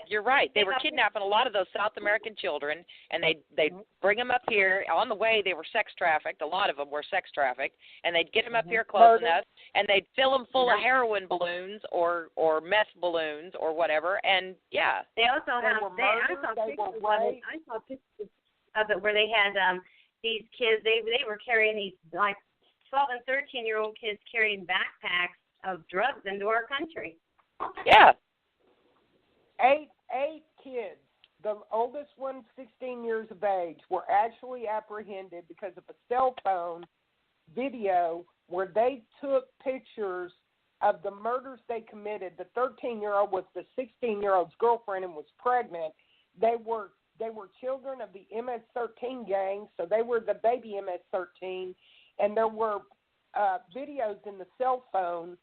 You're right. They were kidnapping a lot of those South American children, and they'd bring them up here. On the way, they were sex trafficked. A lot of them were sex trafficked, and they'd get them up here close enough, and they'd fill them full of heroin balloons or meth balloons or whatever. And yeah, they also have. I saw pictures of it where they had these kids. They were carrying these like 12 and 13-year-old kids carrying backpacks of drugs into our country. Yeah. Eight kids, the oldest one 16 years of age, were actually apprehended because of a cell phone video where they took pictures of the murders they committed. The 13-year-old was the 16-year-old's girlfriend and was pregnant. They were children of the MS-13 gang, so they were the baby MS-13, and there were videos in the cell phone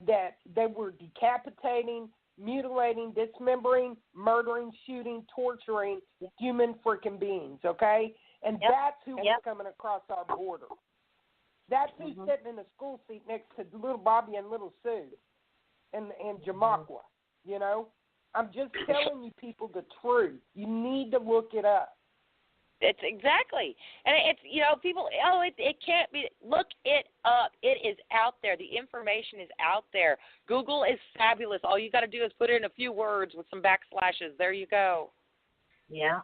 that they were decapitating, mutilating, dismembering, murdering, shooting, torturing human freaking beings, okay? And that's who was coming across our border. That's who's sitting in the school seat next to little Bobby and little Sue and Jamaqua, you know? I'm just telling you people the truth. You need to look it up. It's exactly. And it's, people, it can't be. Look it up. It is out there. The information is out there. Google is fabulous. All you got to do is put in a few words with some backslashes. There you go. Yeah.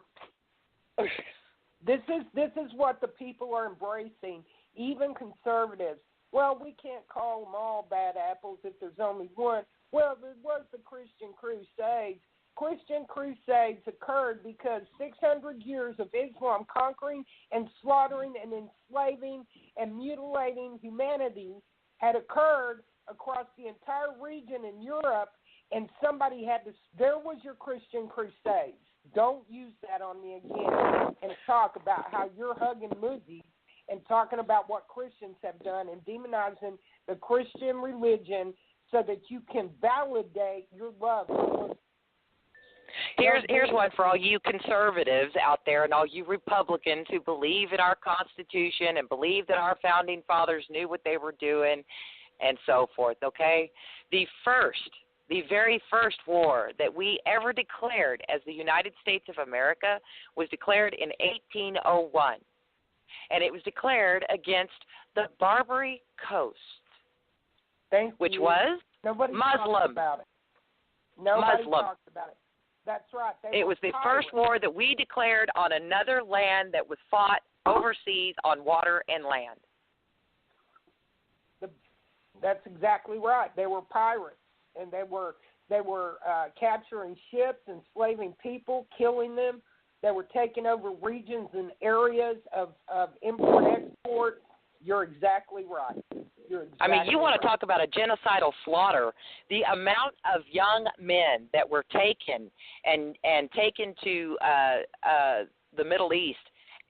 This is what the people are embracing, even conservatives. Well, we can't call them all bad apples if there's only one. Well, there was the Christian Crusades. Christian Crusades occurred because 600 years of Islam conquering and slaughtering and enslaving and mutilating humanity had occurred across the entire region in Europe, and somebody had to. There was your Christian Crusades. Don't use that on me again and talk about how you're hugging Muzzies and talking about what Christians have done and demonizing the Christian religion so that you can validate your love for. Here's one for all you conservatives out there and all you Republicans who believe in our Constitution and believe that our founding fathers knew what they were doing and so forth, okay? The very first war that we ever declared as the United States of America was declared in 1801, and it was declared against the Barbary Coast, which was Nobody Muslim. Talks about it. Nobody Muslim. talks about it. That's right. It was the first war that we declared on another land that was fought overseas on water and land. That's exactly right. They were pirates, and they were capturing ships, enslaving people, killing them. They were taking over regions and areas of import-export. You're exactly right. I mean, you want to talk about a genocidal slaughter. The amount of young men that were taken and taken to the Middle East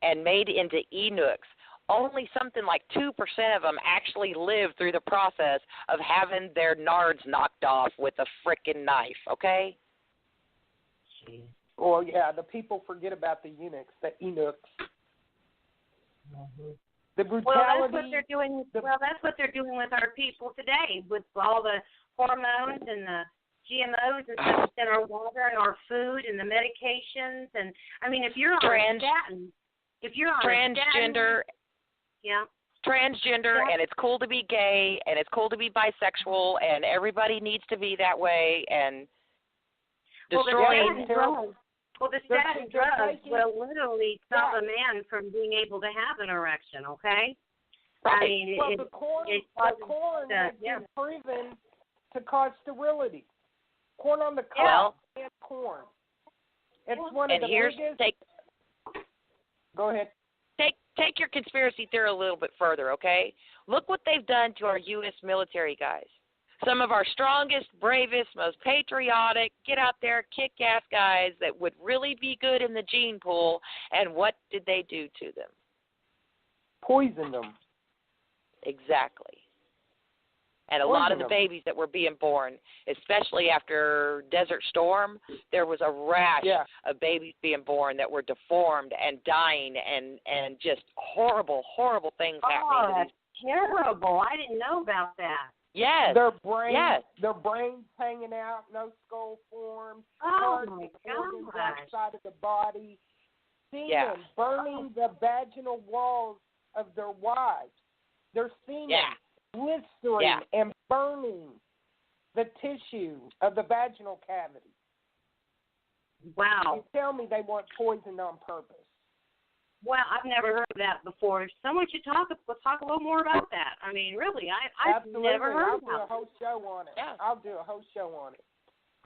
and made into eunuchs, only something like 2% of them actually lived through the process of having their nards knocked off with a frickin' knife, okay? Well, yeah, the people forget about the eunuchs. The brutality. Well, that's what they're doing. That's what they're doing with our people today, with all the hormones and the GMOs and stuff in our water and our food and the medications. And I mean, if you're on a statin, transgender, transgender, and it's cool to be gay, and it's cool to be bisexual, and everybody needs to be that way, and destroying. Well, the statin drugs will literally stop a man from being able to have an erection, okay? Right. I mean, the corn has been proven to cause sterility. Corn on the cob and corn. It's one of the biggest. Go ahead. Take your conspiracy theory a little bit further, okay? Look what they've done to our U.S. military guys. Some of our strongest, bravest, most patriotic, get out there, kick-ass guys that would really be good in the gene pool, and what did they do to them? Poison them. Exactly. And a lot of the babies that were being born, especially after Desert Storm, there was a rash of babies being born that were deformed and dying and just horrible, horrible things happening to these. Terrible. I didn't know about that. Yes. Their brains hanging out, no skull formed, organs outside of the body, semen burning the vaginal walls of their wives. Their semen blistering and burning the tissue of the vaginal cavity. Wow. You tell me they weren't poisoned on purpose. Well, I've never heard of that before. Someone should talk a little more about that. I mean, really, I've never heard of that. I'll do a whole show on it. Yeah. I'll do a whole show on it.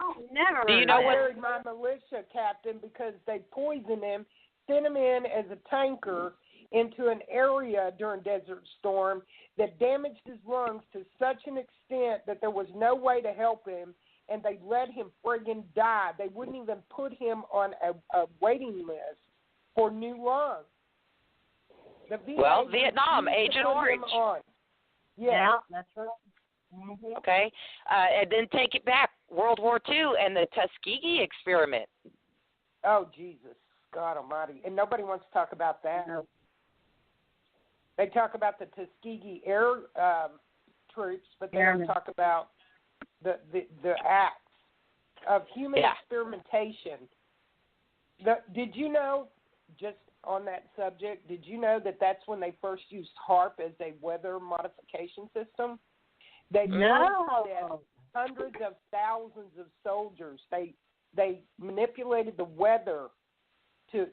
Oh, never. Do you know I what? married my militia captain because they poisoned him, sent him in as a tanker into an area during Desert Storm that damaged his lungs to such an extent that there was no way to help him, and they let him friggin' die. They wouldn't even put him on a waiting list for new lungs. Vietnam, Agent Orange. Yeah, that's right. Mm-hmm. Okay, and then take it back, World War II and the Tuskegee experiment. Oh, Jesus, God almighty. And nobody wants to talk about that. No. They talk about the Tuskegee air troops, but they don't talk about the acts of human experimentation. Did you know, just on that subject, did you know that that's when they first used HARP as a weather modification system? They hundreds of thousands of soldiers. They manipulated the weather to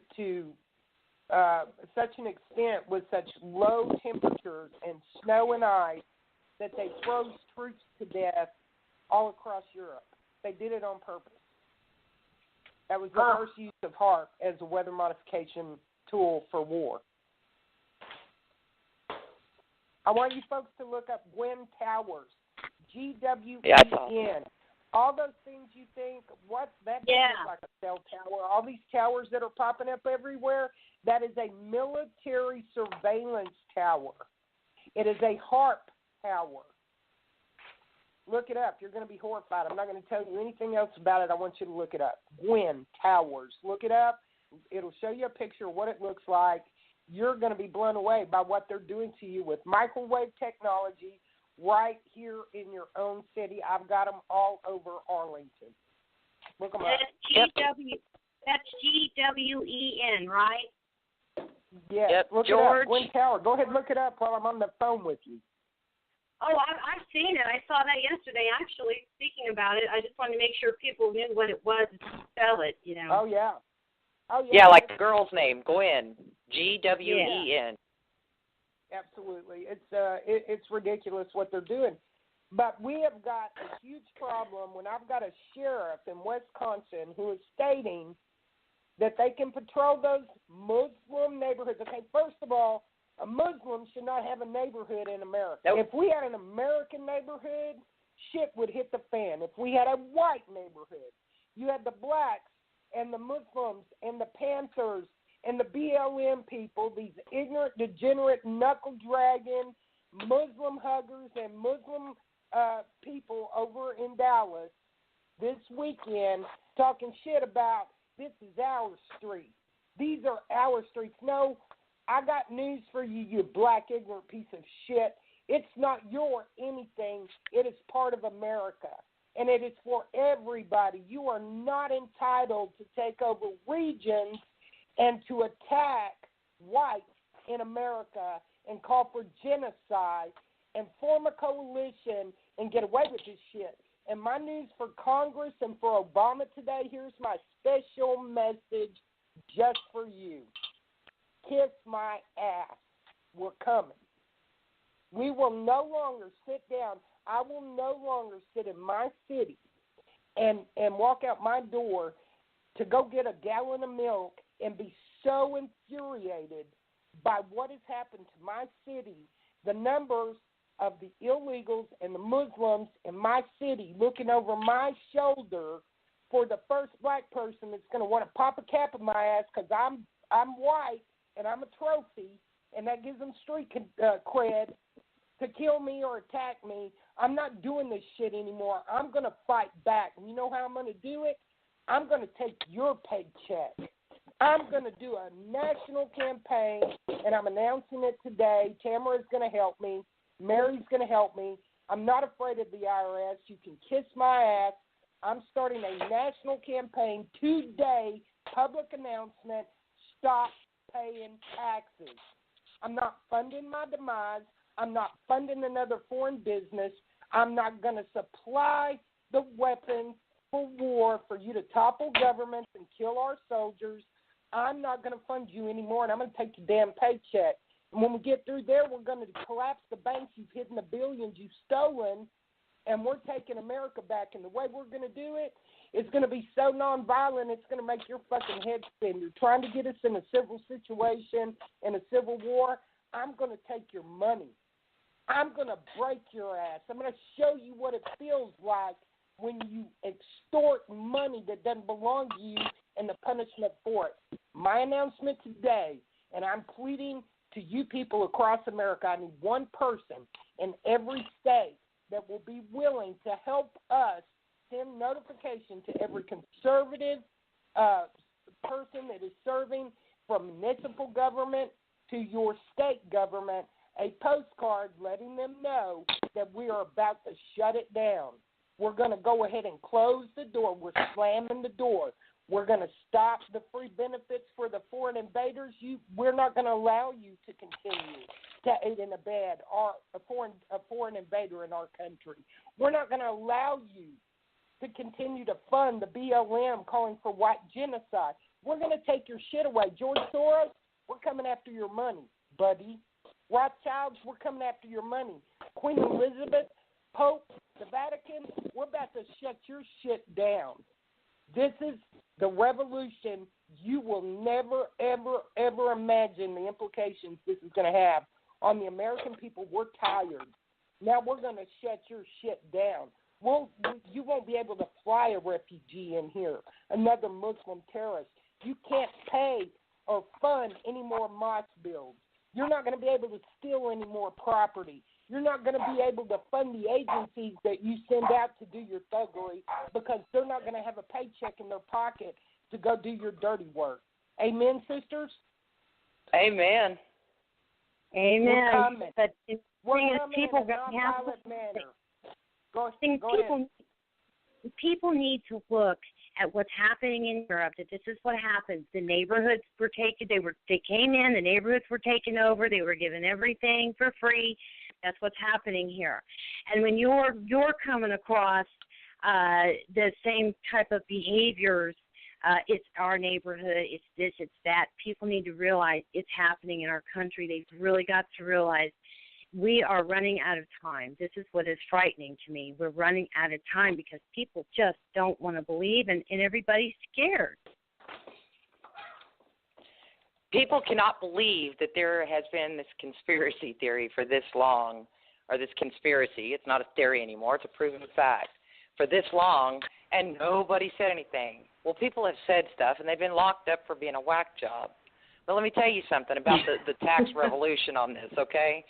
such an extent with such low temperatures and snow and ice that they froze troops to death all across Europe. They did it on purpose. That was the first use of HARP as a weather modification tool for war. I want you folks to look up Gwyn Towers, GWEN. All those things you think, that doesn't look like a cell tower. All these towers that are popping up everywhere, that is a military surveillance tower. It is a HARP tower. Look it up. You're going to be horrified. I'm not going to tell you anything else about it. I want you to look it up. Gwyn Towers. Look it up. It'll show you a picture of what it looks like. You're going to be blown away by what they're doing to you with microwave technology right here in your own city. I've got them all over Arlington. Look them up. That's GWEN, right? Yes. Yep. Look George. it up. Gwyn Tower. Go ahead and look it up while I'm on the phone with you. Oh, I've seen it. I saw that yesterday, actually, speaking about it. I just wanted to make sure people knew what it was and spell it, you know. Oh, yeah. Yeah, like the girl's name, Gwen, GWEN. Absolutely. It's ridiculous what they're doing. But we have got a huge problem when I've got a sheriff in Wisconsin who is stating that they can patrol those Muslim neighborhoods. Okay, first of all, a Muslim should not have a neighborhood in America. Nope. If we had an American neighborhood, shit would hit the fan. If we had a white neighborhood, you had the blacks and the Muslims and the Panthers and the BLM people, these ignorant, degenerate, knuckle-dragging Muslim huggers and Muslim people over in Dallas this weekend talking shit about this is our street. These are our streets. No, I got news for you, you black, ignorant piece of shit. It's not your anything. It is part of America, and it is for everybody. You are not entitled to take over regions and to attack whites in America and call for genocide and form a coalition and get away with this shit. And my news for Congress and for Obama today, here's my special message just for you. Kiss my ass. We're coming. We will no longer sit down. I will no longer sit in my city and walk out my door to go get a gallon of milk and be so infuriated by what has happened to my city, the numbers of the illegals and the Muslims in my city looking over my shoulder for the first black person that's going to want to pop a cap in my ass because I'm white and I'm a trophy, and that gives them street cred to kill me or attack me. I'm not doing this shit anymore. I'm going to fight back. And you know how I'm going to do it? I'm going to take your paycheck. I'm going to do a national campaign, and I'm announcing it today. Tamara's going to help me. Mary's going to help me. I'm not afraid of the IRS. You can kiss my ass. I'm starting a national campaign today, public announcement, stop paying taxes. I'm not funding my demise. I'm not funding another foreign business. I'm not going to supply the weapons for war for you to topple governments and kill our soldiers. I'm not going to fund you anymore, and I'm going to take your damn paycheck. And when we get through there, we're going to collapse the banks you've hidden, the billions you've stolen, and we're taking America back. And the way we're going to do it is going to be so nonviolent, it's going to make your fucking head spin. You're trying to get us in a civil situation, in a civil war. I'm going to take your money. I'm going to break your ass. I'm going to show you what it feels like when you extort money that doesn't belong to you and the punishment for it. My announcement today, and I'm pleading to you people across America, I need one person in every state that will be willing to help us send notification to every conservative person that is serving from municipal government to your state government, a postcard letting them know that we are about to shut it down. We're going to go ahead and close the door. We're slamming the door. We're going to stop the free benefits for the foreign invaders. We're not going to allow you to continue to aid and abet a foreign invader in our country. We're not going to allow you to continue to fund the BLM calling for white genocide. We're going to take your shit away. George Soros, we're coming after your money, buddy. Rothschilds, we're coming after your money. Queen Elizabeth, Pope, the Vatican, we're about to shut your shit down. This is the revolution. You will never, ever, ever imagine the implications this is going to have on the American people. We're tired. Now we're going to shut your shit down. You won't be able to fly a refugee in here, another Muslim terrorist. You can't pay or fund any more mosque builds. You're not going to be able to steal any more property. You're not going to be able to fund the agencies that you send out to do your thuggery because they're not going to have a paycheck in their pocket to go do your dirty work. Amen, sisters? Amen. Amen. But the thing is, people have manner. Go ahead. People need to look at what's happening in Europe, that this is what happens. The neighborhoods were taken, they came in, the neighborhoods were taken over, they were given everything for free. That's what's happening here. And when you're coming across the same type of behaviors, it's our neighborhood, it's this, it's that. People need to realize it's happening in our country. They've really got to realize we are running out of time. This is what is frightening to me. We're running out of time because people just don't want to believe, and everybody's scared. People cannot believe that there has been this conspiracy theory for this long, or this conspiracy. It's not a theory anymore. It's a proven fact. For this long, and nobody said anything. Well, people have said stuff, and they've been locked up for being a whack job. But let me tell you something about the tax revolution on this, okay?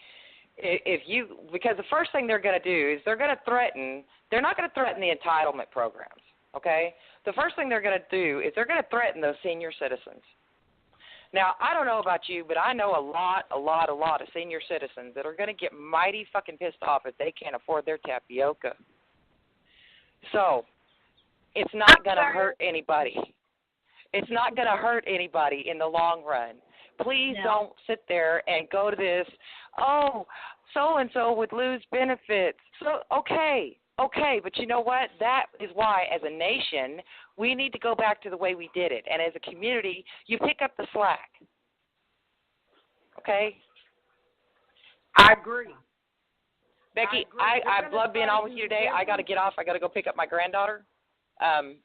Because the first thing they're going to do is they're not going to threaten the entitlement programs, okay? The first thing they're going to do is they're going to threaten those senior citizens. Now, I don't know about you, but I know a lot of senior citizens that are going to get mighty fucking pissed off if they can't afford their tapioca. So, it's not going to hurt anybody. It's not going to hurt anybody in the long run. Please don't sit there and go to this, so-and-so would lose benefits. So, okay, but you know what? That is why, as a nation, we need to go back to the way we did it. And as a community, you pick up the slack. Okay? I agree. Becky, I've loved being on with you today. I got to get off. I got to go pick up my granddaughter.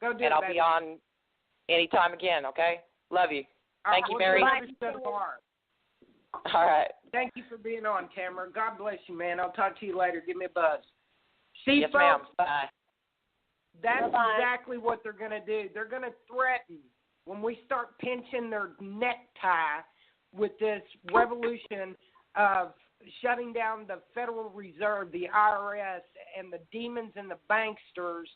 Go do and I'll baby. be on anytime again, okay? Love you. Thank you, Mary. All right. Thank you for being on, Tamara. God bless you, man. I'll talk to you later. Give me a buzz. See, yes, folks, ma'am. Bye. That's exactly what they're going to do. They're going to threaten when we start pinching their necktie with this revolution of shutting down the Federal Reserve, the IRS, and the demons and the banksters.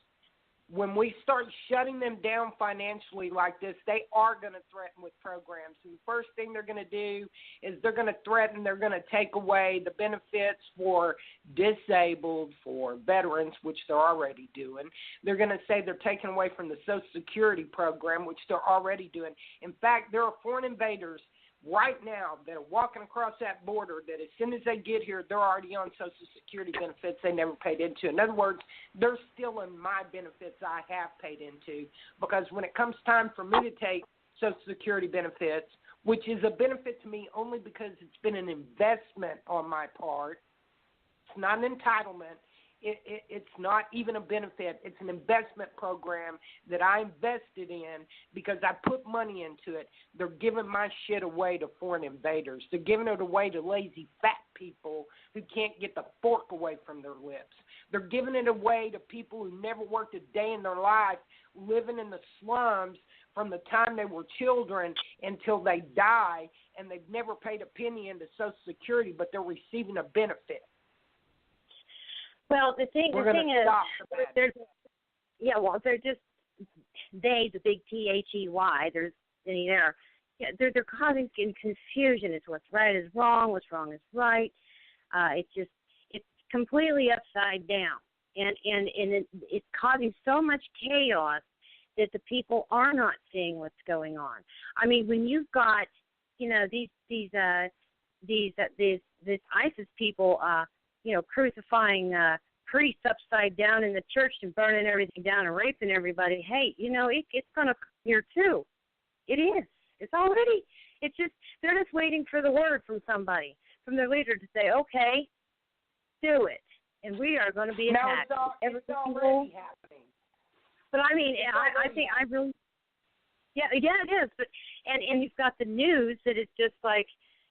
When we start shutting them down financially like this, they are going to threaten with programs. And the first thing they're going to do is they're going to threaten, they're going to take away the benefits for disabled, for veterans, which they're already doing. They're going to say they're taking away from the Social Security program, which they're already doing. In fact, there are foreign invaders right now that are walking across that border that as soon as they get here, they're already on Social Security benefits they never paid into. In other words, they're stealing my benefits I have paid into, because when it comes time for me to take Social Security benefits, which is a benefit to me only because it's been an investment on my part, it's not an entitlement. It's not even a benefit. It's an investment program that I invested in because I put money into it. They're giving my shit away to foreign invaders. They're giving it away to lazy fat people who can't get the fork away from their lips. They're giving it away to people who never worked a day in their life, living in the slums from the time they were children until they die, and they've never paid a penny into Social Security, but they're receiving a benefit. Well, the thing is, they're just the big THEY. They're causing confusion. It's what's right is wrong, what's wrong is right. It's completely upside down, and it's causing so much chaos that the people are not seeing what's going on. I mean, when you've got these ISIS people. Crucifying priests upside down in the church and burning everything down and raping everybody. Hey, it's going to come here too. It is. It's already. It's just they're just waiting for the word from somebody, from their leader, to say, okay, do it, and we are going to be attacked. It's already happening. But I mean, I think I really. Yeah, it is. But and you've got the news that it's just like.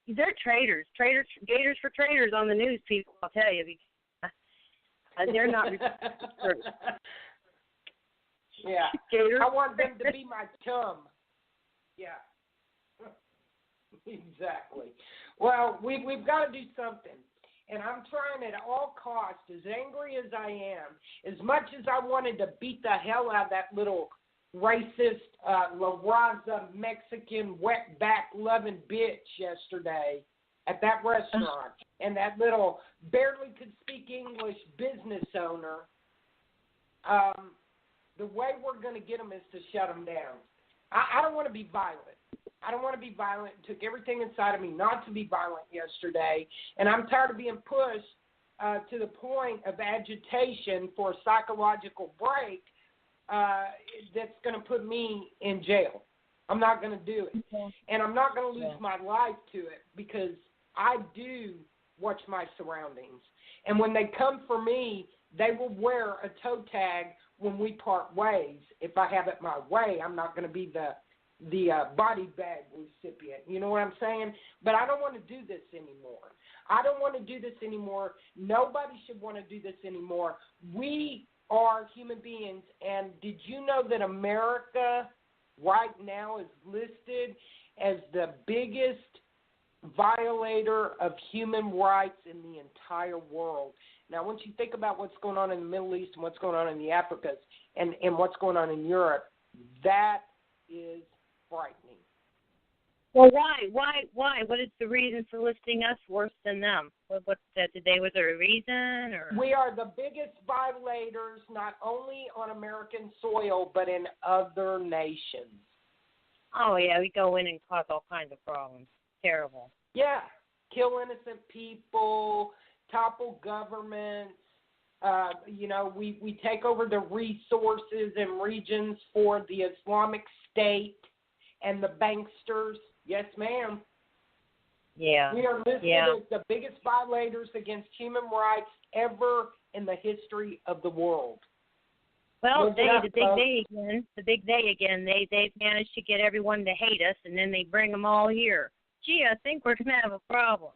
They're traitors, gators for traitors on the news, people, I'll tell you. They're not. Yeah. Gators. I want them to be my chum. Yeah. Exactly. Well, we've got to do something. And I'm trying at all costs, as angry as I am, as much as I wanted to beat the hell out of that little racist, La Raza Mexican wetback-loving bitch yesterday at that restaurant, and that little barely could speak English business owner, the way we're going to get them is to shut them down. I don't want to be violent. It took everything inside of me not to be violent yesterday, and I'm tired of being pushed to the point of agitation for a psychological break that's going to put me in jail. I'm not going to do it. Okay. And I'm not going to lose my life to it because I do watch my surroundings. And when they come for me, they will wear a toe tag when we part ways. If I have it my way, I'm not going to be the body bag recipient. You know what I'm saying? But I don't want to do this anymore. I don't want to do this anymore. Nobody should want to do this anymore. We are human beings, and did you know that America right now is listed as the biggest violator of human rights in the entire world? Now, once you think about what's going on in the Middle East and what's going on in the Africas and what's going on in Europe, that is frightening. Well, why? What is the reason for listing us worse than them? Was there a reason? Or? We are the biggest violators, not only on American soil, but in other nations. Oh, yeah, we go in and cause all kinds of problems. Terrible. Yeah, kill innocent people, topple governments. We take over the resources and regions for the Islamic State and the banksters. Yes, ma'am. Yeah. We are listed as the biggest violators against human rights ever in the history of the world. Well, the big day again. They've managed to get everyone to hate us, and then they bring them all here. Gee, I think we're going to have a problem.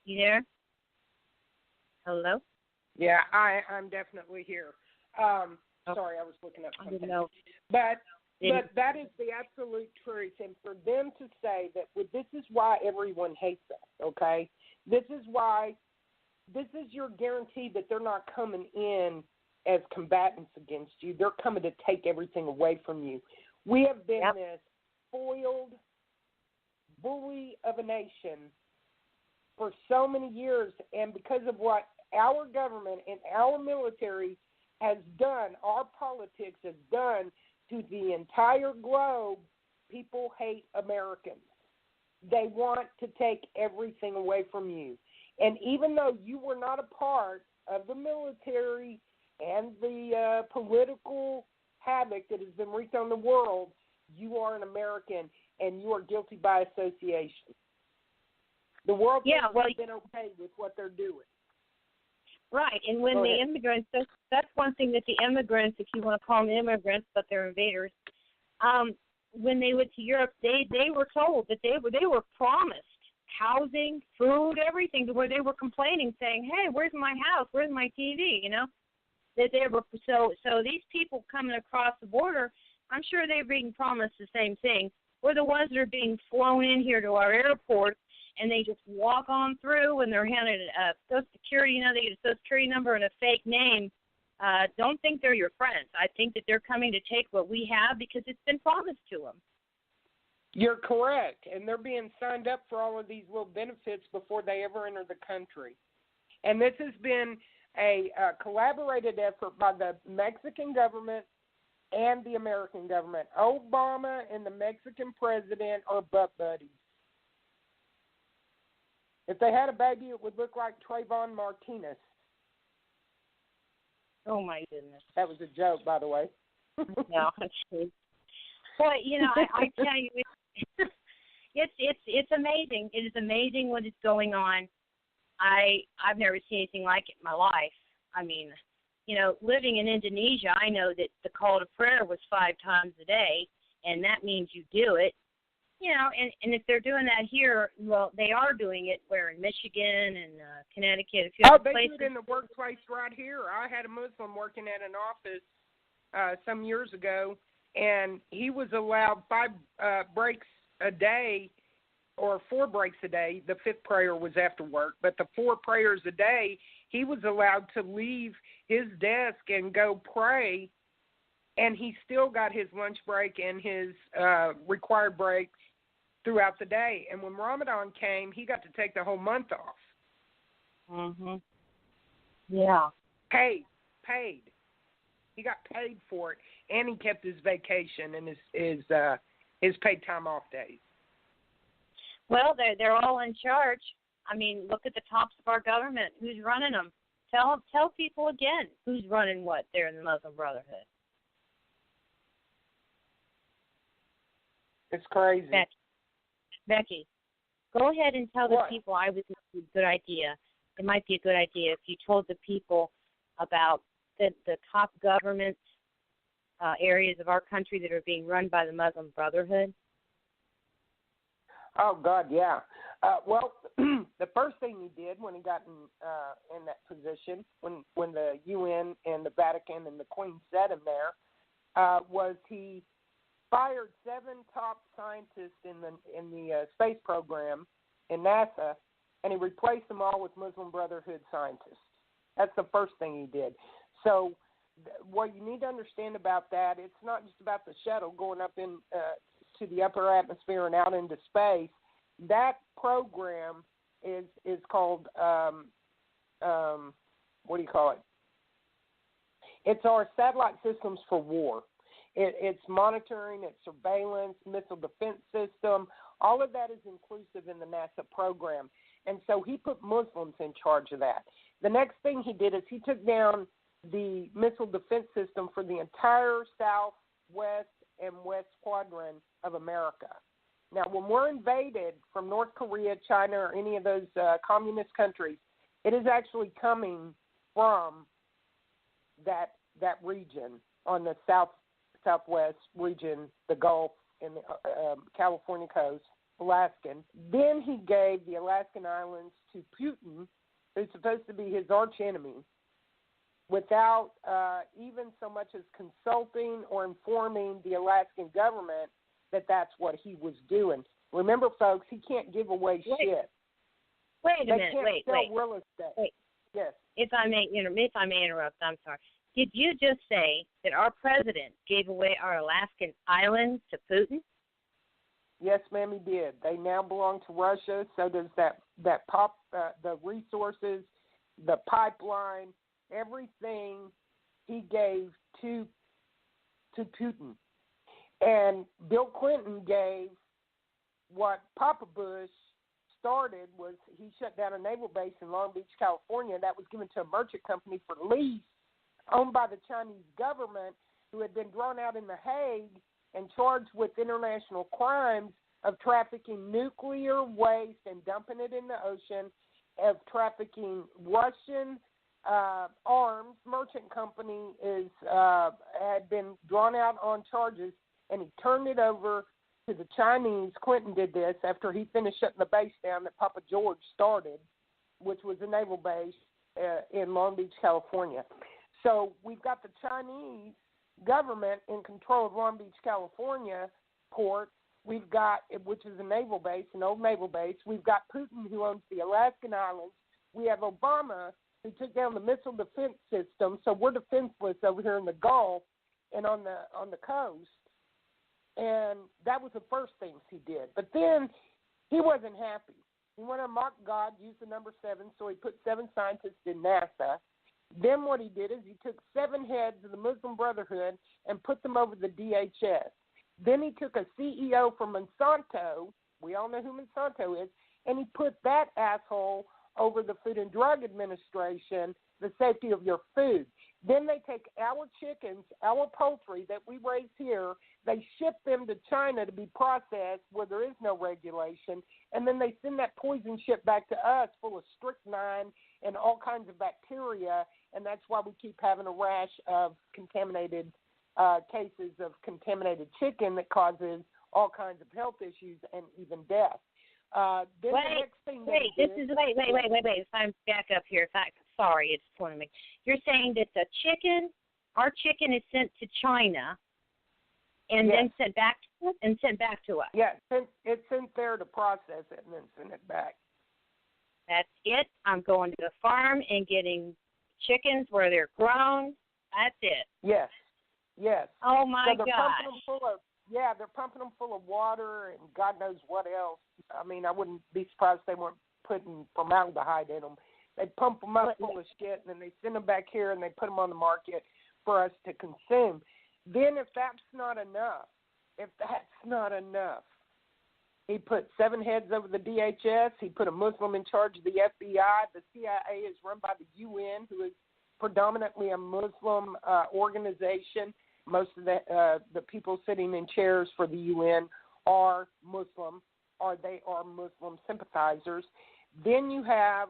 You there? Hello? Yeah, I'm definitely here. Sorry, I was looking up something. I didn't know. But that is the absolute truth. And for them to say that this is why everyone hates us, okay? This is your guarantee that they're not coming in as combatants against you. They're coming to take everything away from you. We have been this spoiled bully of a nation for so many years, and because of what our government and our military has done, our politics has done to the entire globe, people hate Americans. They want to take everything away from you. And even though you were not a part of the military and the political havoc that has been wreaked on the world, you are an American, and you are guilty by association. The world has been okay with what they're doing. Right, and when the immigrants, that's one thing that the immigrants, if you want to call them immigrants, but they're invaders, when they went to Europe, they were told that they were promised housing, food, everything, to where they were complaining, saying, "Hey, where's my house? Where's my TV?" You know, that they were so these people coming across the border, I'm sure they're being promised the same thing. We're the ones that are being flown in here to our airport, and they just walk on through, and they're handed a Social Security, they get a Social Security number and a fake name. Don't think they're your friends. I think that they're coming to take what we have because it's been promised to them. You're correct, and they're being signed up for all of these little benefits before they ever enter the country. And this has been a collaborated effort by the Mexican government and the American government. Obama and the Mexican president are butt buddies. If they had a baby, it would look like Trayvon Martinez. Oh, my goodness. That was a joke, by the way. No, but, I tell you, it's amazing. It is amazing what is going on. I've never seen anything like it in my life. I mean, living in Indonesia, I know that the call to prayer was 5 times a day, and that means you do it. And if they're doing that here, well, they are doing it where in Michigan and Connecticut, a few other places. They do it in the workplace right here. I had a Muslim working at an office some years ago, and he was allowed 5 breaks a day or 4 breaks a day. The 5th prayer was after work, but the 4 prayers a day, he was allowed to leave his desk and go pray, and he still got his lunch break and his required breaks throughout the day. And when Ramadan came, he got to take the whole month off. Mhm. Yeah. Paid. He got paid for it, and he kept his vacation and his paid time off days. Well, they're all in charge. I mean, look at the tops of our government. Who's running them? Tell people again who's running what there in the Muslim Brotherhood. It's crazy. Becky, go ahead and tell the What? people I was a good idea. it might be a good idea if you told the people about the top government areas of our country that are being run by the Muslim Brotherhood. Oh, God, yeah. Well, the first thing he did when he got in that position, when the UN and the Vatican and the Queen set him there, was he fired 7 top scientists in the space program in NASA, and he replaced them all with Muslim Brotherhood scientists. That's the first thing he did. So what you need to understand about that, it's not just about the shuttle going up in to the upper atmosphere and out into space. That program is called, what do you call it? It's our satellite systems for war. It's monitoring, it's surveillance, missile defense system. All of that is inclusive in the NASA program. And so he put Muslims in charge of that. The next thing he did is he took down the missile defense system for the entire south, west, and west quadrant of America. Now, when we're invaded from North Korea, China, or any of those communist countries, it is actually coming from that region on the southwest region, the Gulf, and the California coast, Alaskan. Then he gave the Alaskan islands to Putin, who's supposed to be his archenemy, without even so much as consulting or informing the Alaskan government that that's what he was doing. Remember, folks, he can't give away shit. Wait a minute. Wait. Real estate. Wait. Yes. If I may interrupt, I'm sorry. Did you just say that our president gave away our Alaskan islands to Putin? Yes, ma'am, he did. They now belong to Russia. So does the resources, the pipeline, everything he gave to Putin. And Bill Clinton gave what Papa Bush started was he shut down a naval base in Long Beach, California. That was given to a merchant company for lease, owned by the Chinese government, who had been drawn out in The Hague and charged with international crimes of trafficking nuclear waste and dumping it in the ocean, of trafficking Russian arms. Merchant company had been drawn out on charges, and he turned it over to the Chinese. Clinton did this after he finished shutting the base down that Papa George started, which was a naval base in Long Beach, California. So we've got the Chinese government in control of Long Beach, California port. We've got, which is a naval base, an old naval base. We've got Putin, who owns the Alaskan islands. We have Obama, who took down the missile defense system. So we're defenseless over here in the Gulf and on the coast. And that was the first things he did. But then he wasn't happy. He wanted to mock God, use the number 7, so he put 7 scientists in NASA. Then what he did is he took 7 heads of the Muslim Brotherhood and put them over the DHS. Then he took a CEO from Monsanto, we all know who Monsanto is, and he put that asshole over the Food and Drug Administration, the safety of your food. Then they take our chickens, our poultry that we raise here, they ship them to China to be processed where there is no regulation, and then they send that poison ship back to us full of strychnine and all kinds of bacteria, and that's why we keep having a rash of contaminated cases of contaminated chicken that causes all kinds of health issues and even death. Then the next thing wait. If I'm back up here, sorry, it's pulling me. You're saying that our chicken is sent to China and then sent back to us. Yeah, it's sent there to process it and then send it back. That's it. I'm going to the farm and getting chickens where they're grown. That's it. Yes. Oh my gosh. They're pumping them full of water and God knows what else. I mean, I wouldn't be surprised if they weren't putting formaldehyde in them. They pump them up full of shit, and then they send them back here, and they put them on the market for us to consume. Then if that's not enough, he put 7 heads over the DHS. He put a Muslim in charge of the FBI. The CIA is run by the UN, who is predominantly a Muslim organization. Most of the people sitting in chairs for the UN are Muslim, or they are Muslim sympathizers. Then you have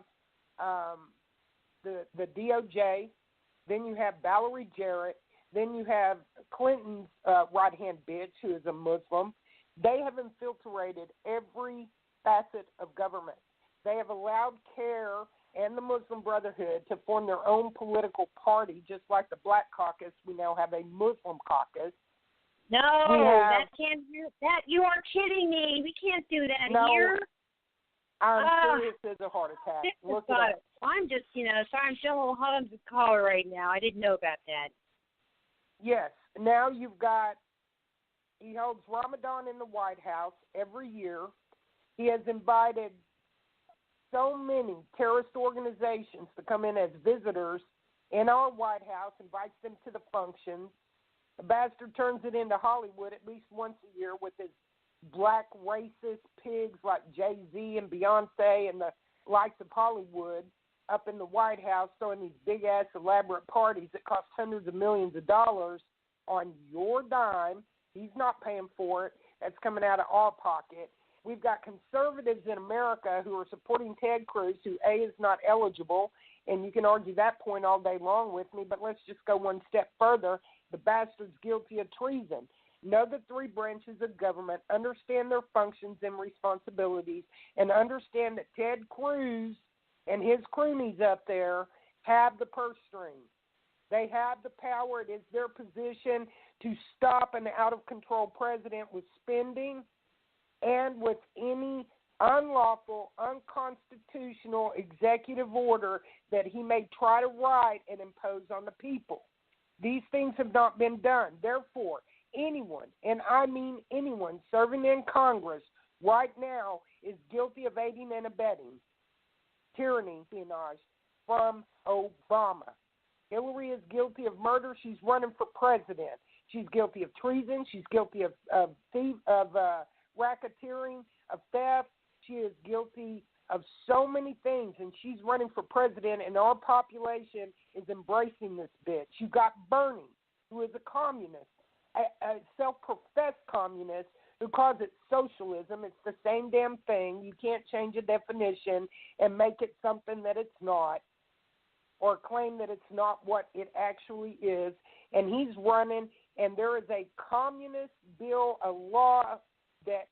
the DOJ, then you have Valerie Jarrett, then you have Clinton's right-hand bitch, who is a Muslim. They have infiltrated every facet of government. They have allowed CARE and the Muslim Brotherhood to form their own political party, just like the Black Caucus. We now have a Muslim caucus. No, that can't do that. You are kidding me. We can't do that here. I'm serious as a heart attack. Look it up. I'm just, sorry, I'm feeling a little hot on the collar right now. I didn't know about that. Yes. Now you've got, he holds Ramadan in the White House every year. He has invited so many terrorist organizations to come in as visitors in our White House, invites them to the functions. The bastard turns it into Hollywood at least once a year with his black racist pigs like Jay-Z and Beyonce and the likes of Hollywood up in the White House throwing these big-ass elaborate parties that cost hundreds of millions of dollars on your dime. He's not paying for it. That's coming out of our pocket. We've got conservatives in America who are supporting Ted Cruz, who, A, is not eligible, and you can argue that point all day long with me, but let's just go one step further. The bastard's guilty of treason. Know the three branches of government, understand their functions and responsibilities, and understand that Ted Cruz and his cronies up there have the purse strings. They have the power. It is their position to stop an out-of-control president with spending and with any unlawful, unconstitutional executive order that he may try to write and impose on the people. These things have not been done. Therefore, anyone, and I mean anyone, serving in Congress right now is guilty of aiding and abetting tyranny, espionage from Obama. Hillary is guilty of murder. She's running for president. She's guilty of treason. She's guilty of racketeering, of theft. She is guilty of so many things, and she's running for president, and our population is embracing this bitch. You got Bernie, who is a communist, a self-professed communist who calls it socialism. It's the same damn thing. You can't change a definition and make it something that it's not, or claim that it's not what it actually is. And he's running, and there is a communist bill, a law that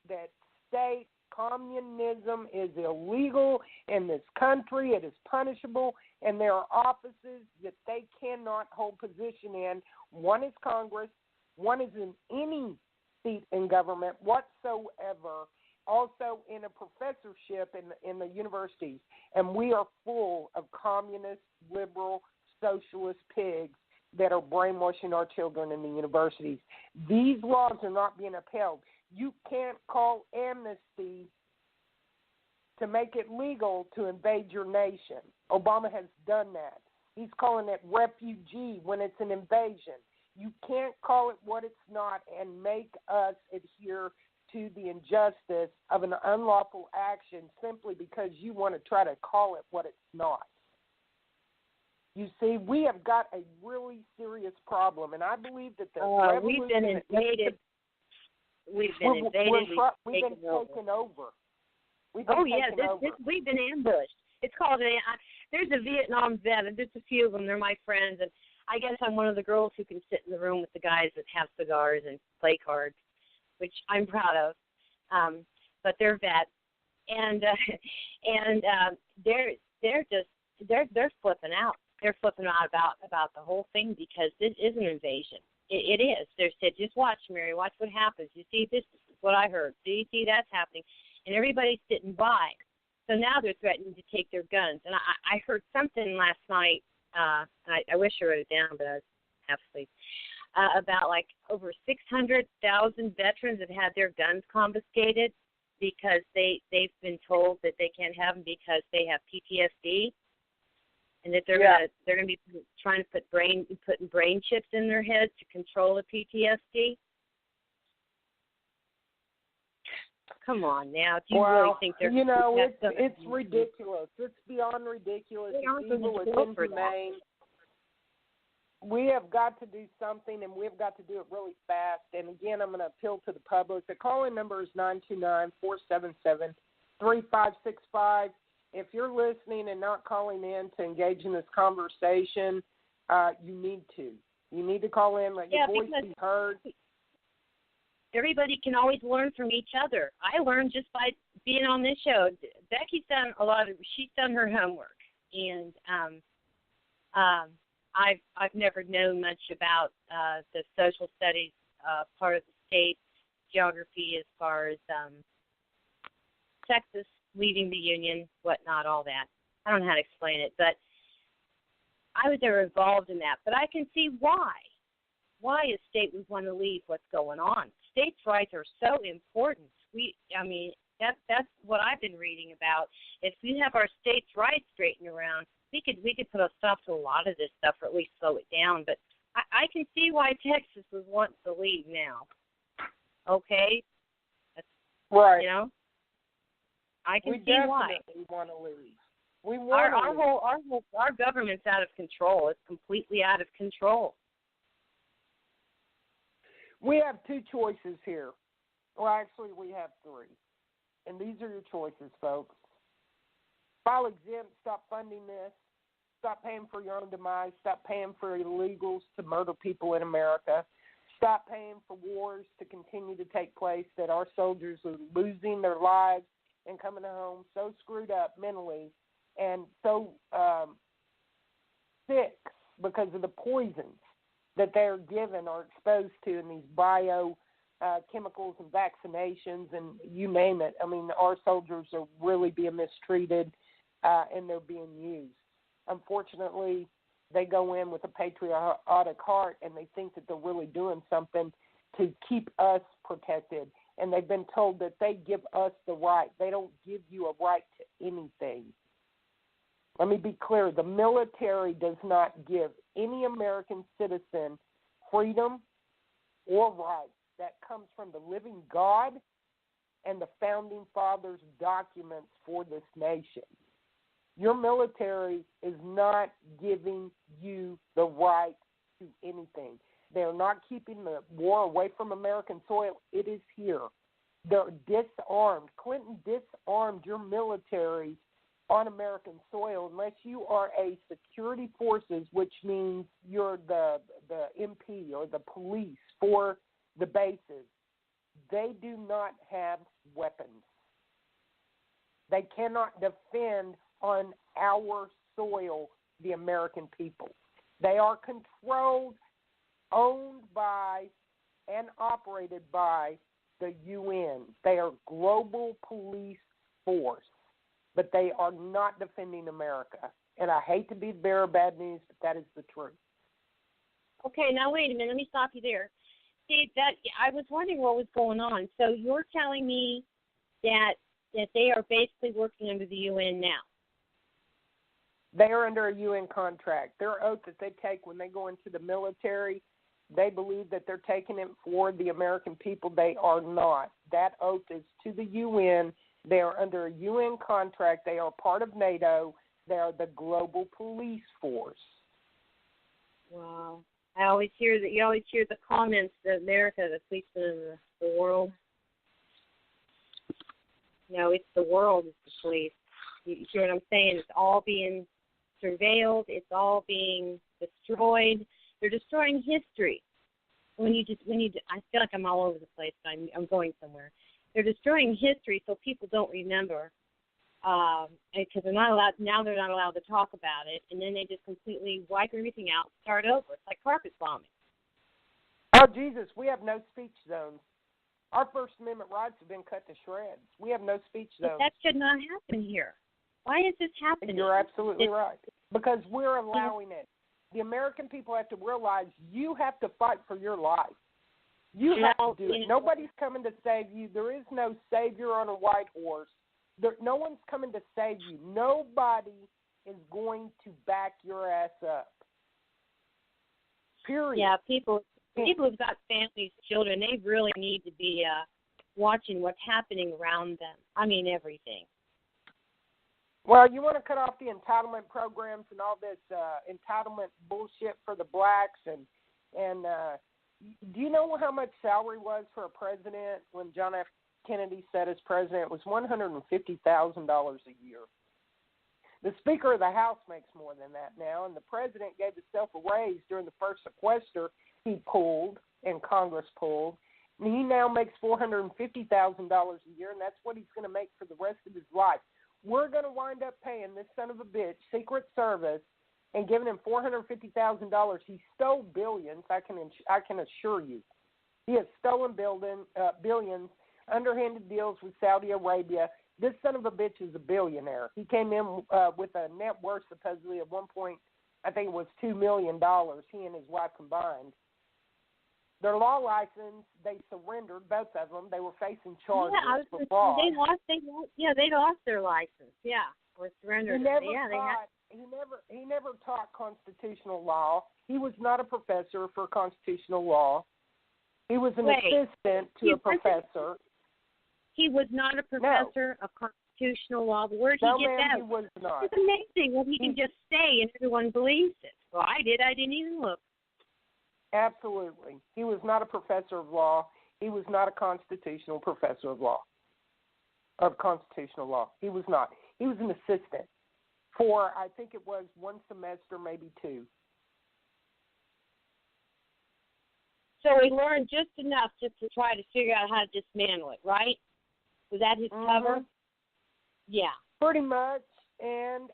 states communism is illegal in this country. It is punishable, and there are offices that they cannot hold position in. One is Congress. One is in any seat in government whatsoever, also in a professorship in the universities. And we are full of communist, liberal, socialist pigs that are brainwashing our children in the universities. These laws are not being upheld. You can't call amnesty to make it legal to invade your nation. Obama has done that. He's calling it refugee when it's an invasion. You can't call it what it's not and make us adhere to the injustice of an unlawful action simply because you want to try to call it what it's not. You see, we have got a really serious problem, and I believe that the revolution... We've been invaded. We've been taken over. We've been ambushed. It's called there's a Vietnam vet, and there's a few of them. They're my friends, and I guess I'm one of the girls who can sit in the room with the guys that have cigars and play cards, which I'm proud of. But they're vets, and they're flipping out. They're flipping out about the whole thing because this is an invasion. It is. They said, just watch, Mary. Watch what happens. You see, this is what I heard. See, that's happening. And everybody's sitting by. So now they're threatening to take their guns. And I heard something last night. I wish I wrote it down, but I was half asleep. About like over 600,000 veterans have had their guns confiscated because they've been told that they can't have them because they have PTSD. And that they're gonna be trying to putting brain chips in their heads to control the PTSD. Come on now, do you really think they're? It's ridiculous. It's beyond ridiculous. It's evil. It's inhumane. We have got to do something, and we've got to do it really fast. And again, I'm going to appeal to the public. The call-in number is 929-477-3565. if you're listening and not calling in to engage in this conversation, you need to. You need to call in, let your voice be heard. Everybody can always learn from each other. I learned just by being on this show. Becky's done she's done her homework, and I've never known much about the social studies part of the state, geography as far as Texas leaving the Union, whatnot, all that. I don't know how to explain it, but I was never involved in that. But I can see why. Why a state would want to leave what's going on. States' rights are so important. That's what I've been reading about. If we have our states' rights straightened around, we could put a stop to a lot of this stuff, or at least slow it down. But I can see why Texas would want to leave now. Okay? That's, right. You know? I can see why. We want to leave. Our government's out of control. It's completely out of control. We have two choices here. Well, actually, we have three. And these are your choices, folks. File exempt, stop funding this. Stop paying for your own demise. Stop paying for illegals to murder people in America. Stop paying for wars to continue to take place that our soldiers are losing their lives and coming home so screwed up mentally and so sick because of the poisons that they're given or exposed to in these chemicals and vaccinations and you name it. I mean, our soldiers are really being mistreated and they're being used. Unfortunately, they go in with a patriotic heart and they think that they're really doing something to keep us protected. And they've been told that they give us the right. They don't give you a right to anything. Let me be clear. The military does not give any American citizen freedom or rights. That comes from the living God and the Founding Fathers' documents for this nation. Your military is not giving you the right to anything. They're not keeping the war away from American soil. It is here. They're disarmed. Clinton disarmed your military on American soil unless you are a security forces, which means you're the MP or the police for the bases. They do not have weapons. They cannot defend on our soil the American people. They are controlled, owned by, and operated by the UN. They are global police force, but they are not defending America. And I hate to be the bearer of bad news, but that is the truth. Okay, now wait a minute. Let me stop you there. See, I was wondering what was going on. So you're telling me that they are basically working under the UN now? They are under a UN contract. Their oath that they take when they go into the military, they believe that they're taking it for the American people. They are not. That oath is to the UN. They are under a UN contract. They are part of NATO. They are the global police force. Wow. You always hear the comments that America, the policeman of the world. No, it's the world is the police. You hear what I'm saying? It's all being surveilled. It's all being destroyed. They're destroying history. I feel like I'm all over the place, but I'm going somewhere. They're destroying history so people don't remember, because they're not allowed. Now they're not allowed to talk about it, and then they just completely wipe everything out, start over. It's like carpet bombing. Oh Jesus, we have no speech zones. Our First Amendment rights have been cut to shreds. We have no speech zones. But that should not happen here. Why is this happening? You're absolutely right. Because we're allowing it. The American people have to realize you have to fight for your life. You have to do it. Nobody's coming to save you. There is no savior on a white horse. No one's coming to save you. Nobody is going to back your ass up. Period. Yeah, people who've got families, children, they really need to be watching what's happening around them. I mean, everything. Well, you want to cut off the entitlement programs and all this entitlement bullshit for the blacks and do you know how much salary was for a president when John F. Kennedy said as president? It was $150,000 a year. The Speaker of the House makes more than that now, and the President gave himself a raise during the first sequester he pulled and Congress pulled. And he now makes $450,000 a year, and that's what he's going to make for the rest of his life. We're going to wind up paying this son of a bitch, Secret Service, and giving him $450,000. He stole billions, I can assure you. He has stolen billions, underhanded deals with Saudi Arabia. This son of a bitch is a billionaire. He came in with a net worth supposedly of $2 million, he and his wife combined. Their law license, they surrendered, both of them. They were facing charges for fraud. They lost their license, or surrendered. He never taught constitutional law. He was not a professor for constitutional law. He was an assistant to a professor. He was not a professor of constitutional law. Where did he get that? He was not. It's amazing what he can just say and everyone believes it. Well, I didn't even look. Absolutely. He was not a professor of law. He was not a constitutional professor of constitutional law. He was not. He was an assistant for, I think it was one semester, maybe two. So he learned just enough just to try to figure out how to dismantle it, right? Was that his cover? Yeah. Pretty much. And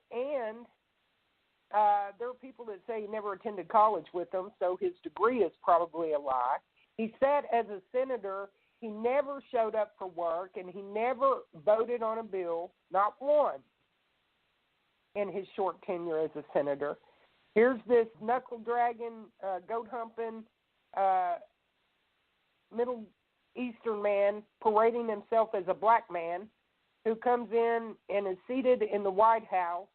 there are people that say he never attended college with them, so his degree is probably a lie. He said as a senator he never showed up for work and he never voted on a bill, not one, in his short tenure as a senator. Here's this knuckle-dragging, goat-humping Middle Eastern man parading himself as a black man who comes in and is seated in the White House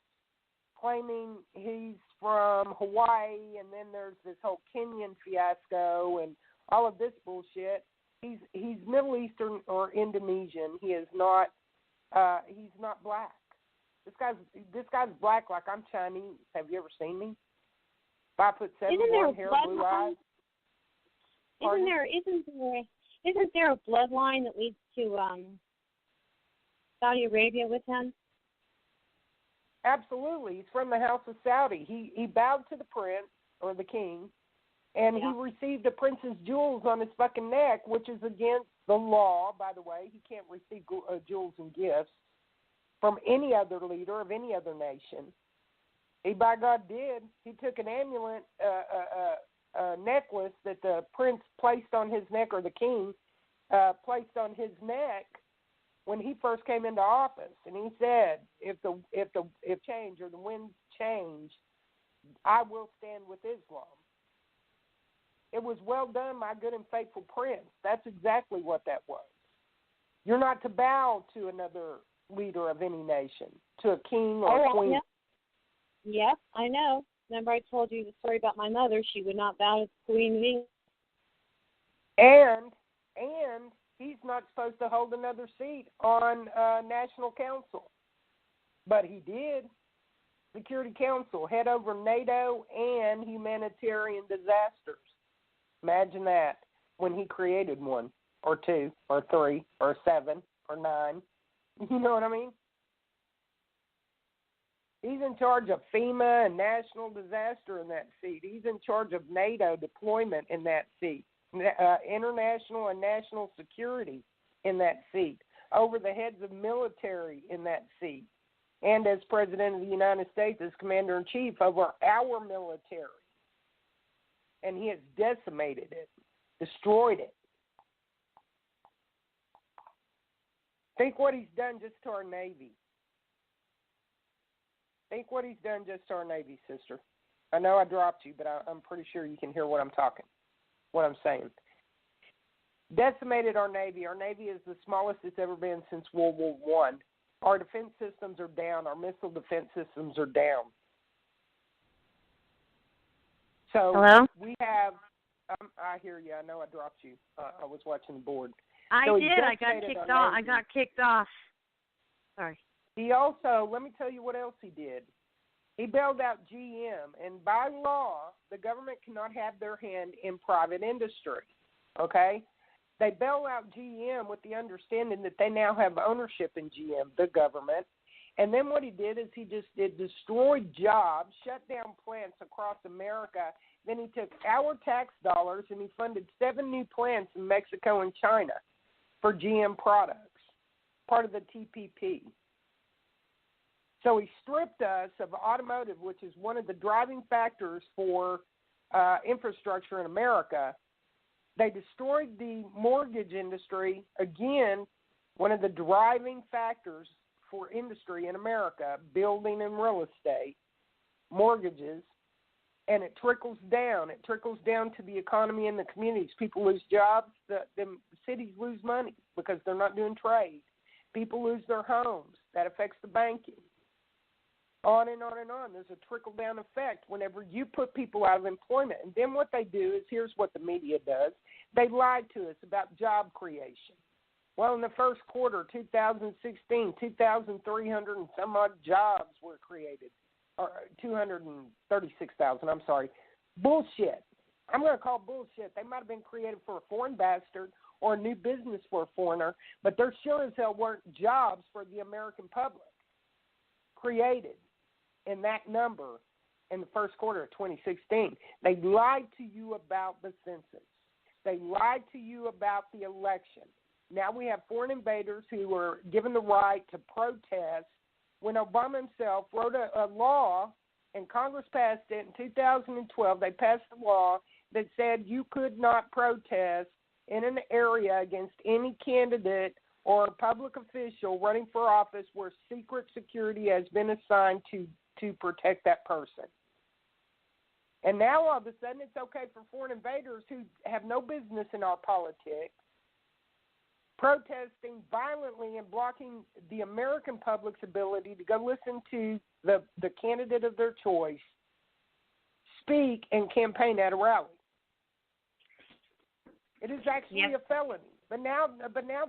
claiming he's from Hawaii, and then there's this whole Kenyan fiasco and all of this bullshit. He's Middle Eastern or Indonesian. He is not. He's not black. This guy's black like I'm Chinese. Have you ever seen me? 5'7", blonde hair, blue eyes. Isn't there a bloodline that leads to Saudi Arabia with him? Absolutely. He's from the House of Saudi. He bowed to the prince, or the king, and he received the prince's jewels on his fucking neck, which is against the law, by the way. He can't receive jewels and gifts from any other leader of any other nation. He, by God, did. He took an amulet, necklace that the prince placed on his neck, or the king placed on his neck when he first came into office, and he said, if change or the winds change, I will stand with Islam. It was well done, my good and faithful prince. That's exactly what that was. You're not to bow to another leader of any nation, to a king or a queen. Yep, I know. Remember I told you the story about my mother. She would not bow to the Queen of England. And he's not supposed to hold another seat on National Council. But he did. Security Council, head over NATO and humanitarian disasters. Imagine that when he created one, or two, or three, or seven, or nine. You know what I mean? He's in charge of FEMA and national disaster in that seat. He's in charge of NATO deployment in that seat, international and national security in that seat, over the heads of military in that seat, and as President of the United States, as Commander-in-Chief over our military. And he has decimated it, destroyed it. Think what he's done just to our Navy. Think what he's done just to our Navy, sister. I know I dropped you, but I'm pretty sure you can hear what I'm saying. Decimated our Navy. Our Navy is the smallest it's ever been since World War I. Our defense systems are down. Our missile defense systems are down. So hello? We have, I hear you. I know I dropped you. I was watching the board. I got kicked off. Sorry. He also, let me tell you what else he did. He bailed out GM, and by law, the government cannot have their hand in private industry, okay? They bail out GM with the understanding that they now have ownership in GM, the government, And then what he did is he just destroyed jobs, shut down plants across America. Then he took our tax dollars and he funded 7 new plants in Mexico and China for GM products, part of the TPP. So he stripped us of automotive, which is one of the driving factors for infrastructure in America. They destroyed the mortgage industry, again, one of the driving factors for industry in America, building and real estate, mortgages, and it trickles down. It trickles down to the economy and the communities. People lose jobs. The cities lose money because they're not doing trade. People lose their homes. That affects the banking. On and on and on. There's a trickle-down effect whenever you put people out of employment. And then what they do is, here's what the media does. They lie to us about job creation. Well, in the first quarter, 2016, 2,300 and some odd jobs were created. Or 236,000, I'm sorry. Bullshit. I'm going to call bullshit. They might have been created for a foreign bastard or a new business for a foreigner, but there sure as hell weren't jobs for the American public created in that number in the first quarter of 2016. They lied to you about the census. They lied to you about the election. Now we have foreign invaders who were given the right to protest when Obama himself wrote a law, and Congress passed it in 2012. They passed a law that said you could not protest in an area against any candidate or public official running for office where secret security has been assigned to protect that person. And now all of a sudden it's okay for foreign invaders who have no business in our politics protesting violently and blocking the American public's ability to go listen to the candidate of their choice speak and campaign at a rally. It is actually a felony. But now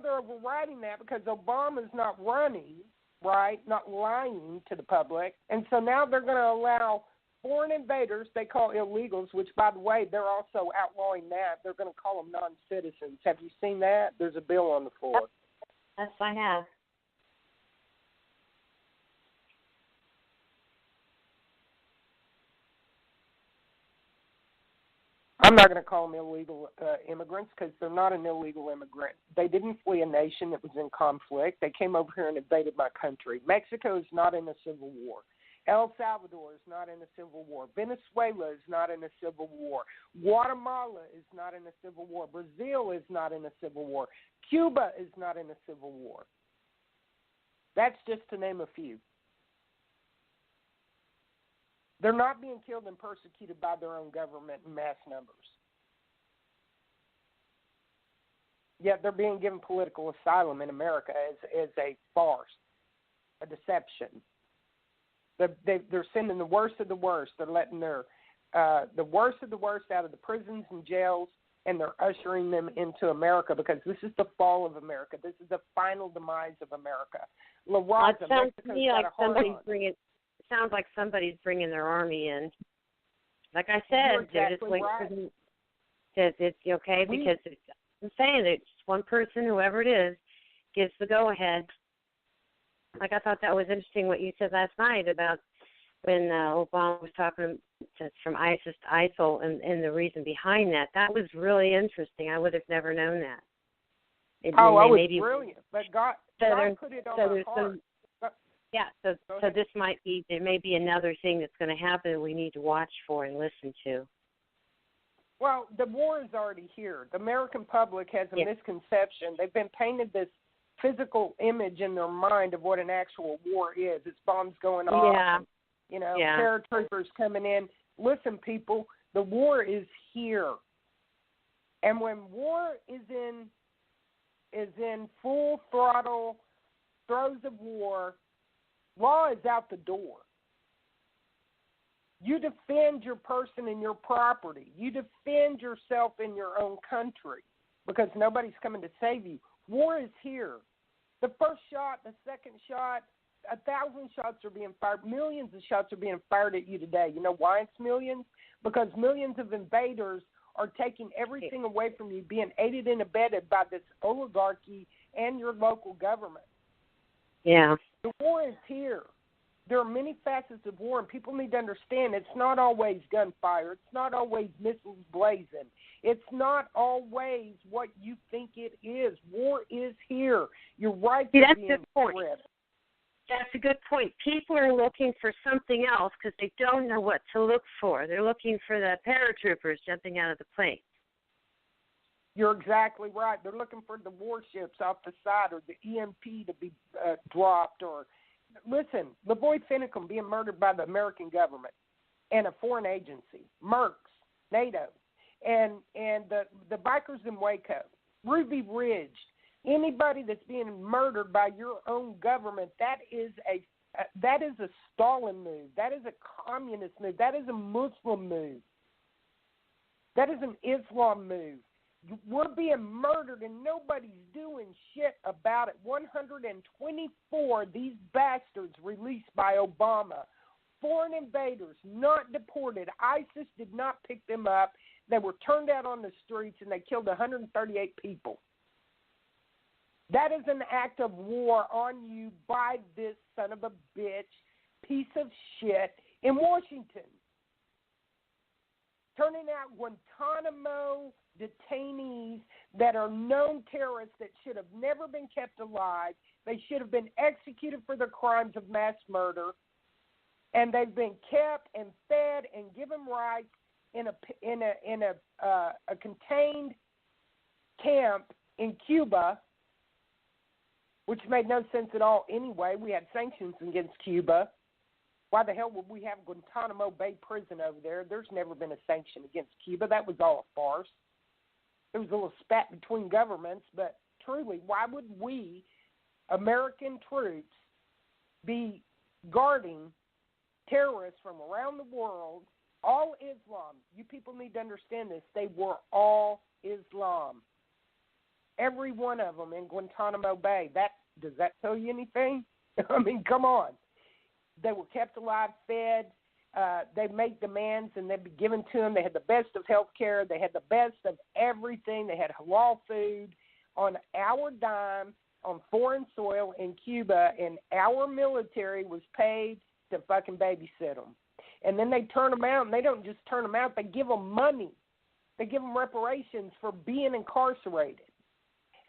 they're overriding that because Obama's not running, right, not lying to the public. And so now they're going to allow foreign invaders, they call illegals, which, by the way, they're also outlawing that. They're going to call them non-citizens. Have you seen that? There's a bill on the floor. Yes, I have. I'm not going to call them illegal immigrants because they're not an illegal immigrant. They didn't flee a nation that was in conflict. They came over here and invaded my country. Mexico is not in a civil war. El Salvador is not in a civil war. Venezuela is not in a civil war. Guatemala is not in a civil war. Brazil is not in a civil war. Cuba is not in a civil war. That's just to name a few. They're not being killed and persecuted by their own government in mass numbers. Yet they're being given political asylum in America as a farce, a deception. They're sending the worst of the worst. They're letting the worst of the worst out of the prisons and jails, and they're ushering them into America because this is the fall of America. This is the final demise of America. La Raza, it sounds to me like sounds like somebody's bringing their army in. Like I said, they're just waiting for them. It's okay because I'm saying that just one person, whoever it is, gives the go-ahead. Like I thought that was interesting what you said last night about when Obama was talking from ISIS to ISIL and the reason behind that. That was really interesting. I would have never known that. It was brilliant. But God put it on our heart. So this might be, there may be another thing that's going to happen we need to watch for and listen to. Well, the war is already here. The American public has a misconception. They've been painted this physical image in their mind of what an actual war is. It's bombs going off, and, paratroopers coming in. Listen, people, the war is here. And when war is in full throttle throes of war, law is out the door. You defend your person and your property. You defend yourself in your own country because nobody's coming to save you. War is here. The first shot, the second shot, 1,000 shots are being fired. Millions of shots are being fired at you today. You know why it's millions? Because millions of invaders are taking everything away from you, being aided and abetted by this oligarchy and your local government. Yeah. The war is here. There are many facets of war, and people need to understand it's not always gunfire. It's not always missiles blazing. It's not always what you think it is. War is here. You're right. See, that's a good point. That's a good point. People are looking for something else because they don't know what to look for. They're looking for the paratroopers jumping out of the plane. You're exactly right. They're looking for the warships off the side or the EMP to be dropped. Or listen, LaVoy Finicum being murdered by the American government and a foreign agency, Mercs, NATO, and the bikers in Waco, Ruby Ridge. Anybody that's being murdered by your own government, that is a Stalin move. That is a communist move. That is a Muslim move. That is an Islam move. We're being murdered and nobody's doing shit about it. 124 these bastards released by Obama. Foreign invaders, not deported. ISIS did not pick them up. They were turned out on the streets and they killed 138 people. That is an act of war on you by this son of a bitch, piece of shit in Washington. Turning out Guantanamo detainees that are known terrorists that should have never been kept alive. They should have been executed for their crimes of mass murder. And they've been kept and fed and given rights in a contained camp in Cuba, which made no sense at all anyway. We had sanctions against Cuba. Why the hell would we have Guantanamo Bay Prison over there? There's never been a sanction against Cuba. That was all a farce. There was a little spat between governments, but truly, why would we, American troops, be guarding terrorists from around the world, all Islam? You people need to understand this. They were all Islam. Every one of them in Guantanamo Bay. Does that tell you anything? I mean, come on. They were kept alive, fed. They made demands, and they'd be given to them. They had the best of health care. They had the best of everything. They had halal food on our dime on foreign soil in Cuba, and our military was paid to fucking babysit them. And then they turn them out, and they don't just turn them out. They give them money. They give them reparations for being incarcerated.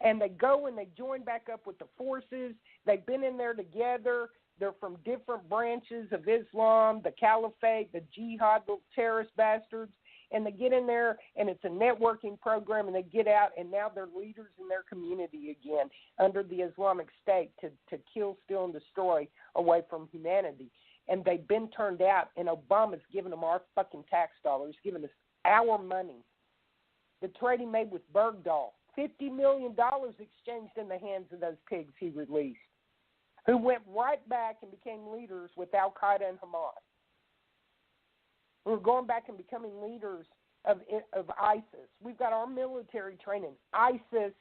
And they go and they join back up with the forces. They've been in there together. They're from different branches of Islam, the Caliphate, the Jihad, the terrorist bastards. And they get in there, and it's a networking program, and they get out, and now they're leaders in their community again under the Islamic State to kill, steal, and destroy away from humanity. And they've been turned out, and Obama's giving them our fucking tax dollars, giving us our money. The trade he made with Bergdahl, $50 million exchanged in the hands of those pigs he released, who went right back and became leaders with Al-Qaeda and Hamas. We're going back and becoming leaders of ISIS. We've got our military training. ISIS,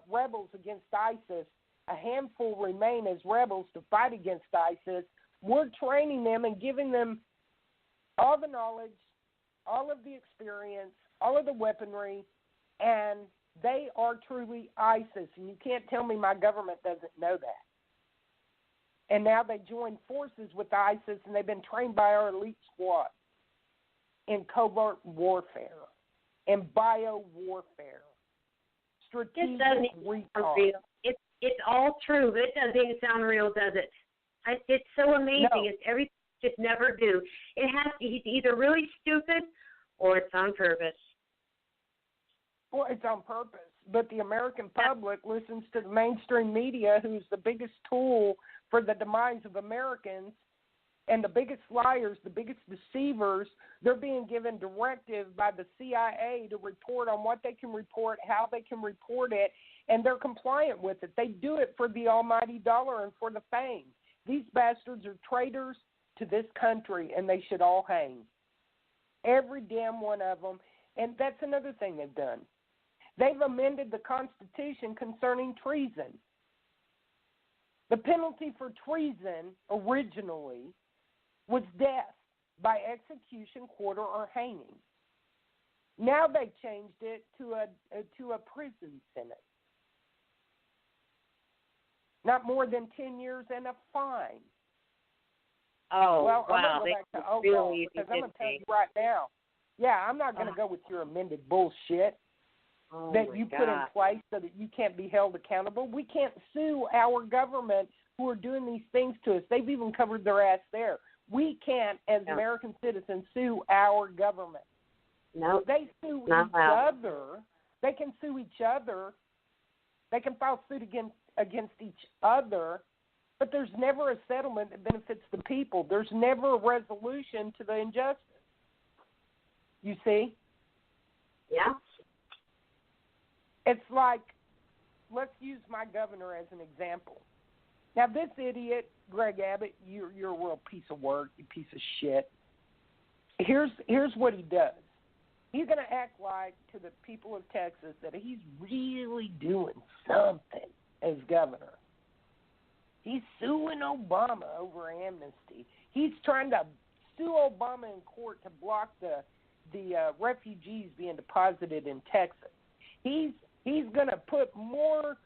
rebels against ISIS, a handful remain as rebels to fight against ISIS. We're training them and giving them all the knowledge, all of the experience, all of the weaponry, and they are truly ISIS. And you can't tell me my government doesn't know that. And now they join forces with ISIS, and they've been trained by our elite squad in covert warfare, in bio-warfare, strategic recon. It's all true, but it doesn't even sound real, does it? It's so amazing. No. It's everything you just never do. He's either really stupid or it's on purpose. Well, it's on purpose. But the American public listens to the mainstream media, who's the biggest tool for the demise of Americans, and the biggest liars, the biggest deceivers. They're being given directive by the CIA to report on what they can report, how they can report it, and they're compliant with it. They do it for the almighty dollar and for the fame. These bastards are traitors to this country, and they should all hang. Every damn one of them. And that's another thing they've done. They've amended the Constitution concerning treason. The penalty for treason originally was death by execution, quarter, or hanging. Now they've changed it to a prison sentence. Not more than 10 years and a fine. Oh, well, wow. I'm going to go back to really because I'm going to tell you right now. Yeah, I'm not going to go with your amended bullshit that you put in place so that you can't be held accountable. We can't sue our government who are doing these things to us. They've even covered their ass there. We can't, as American citizens, sue our government. No. They sue each other. They can sue each other. They can file suit against each other, but there's never a settlement that benefits the people. There's never a resolution to the injustice. You see? Yeah. It's like, let's use my governor as an example. Now, this idiot, Greg Abbott, you're a real piece of work, you piece of shit. Here's what he does. He's going to act like to the people of Texas that he's really doing something as governor. He's suing Obama over amnesty. He's trying to sue Obama in court to block the refugees being deposited in Texas. He's going to put more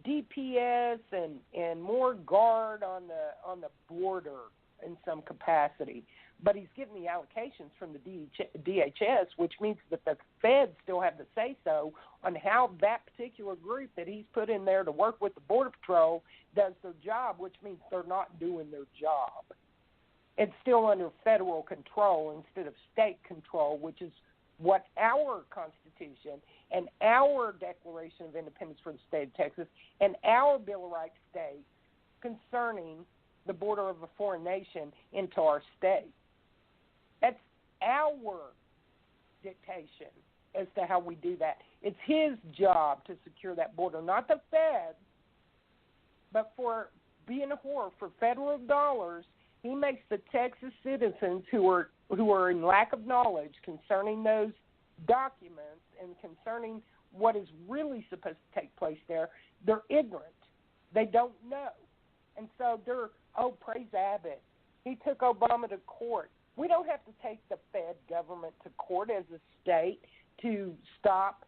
DPS and more guard on the border in some capacity. But he's getting the allocations from the DHS, which means that the feds still have the say-so on how that particular group that he's put in there to work with the Border Patrol does their job, which means they're not doing their job. It's still under federal control instead of state control, which is what our Constitution and our Declaration of Independence for the state of Texas and our Bill of Rights states concerning the border of a foreign nation into our state. That's our dictation as to how we do that. It's his job to secure that border, not the feds, but for being a whore for federal dollars, he makes the Texas citizens who are in lack of knowledge concerning those documents and concerning what is really supposed to take place there, they're ignorant. They don't know. And so they're, praise Abbott. He took Obama to court. We don't have to take the Fed government to court as a state to stop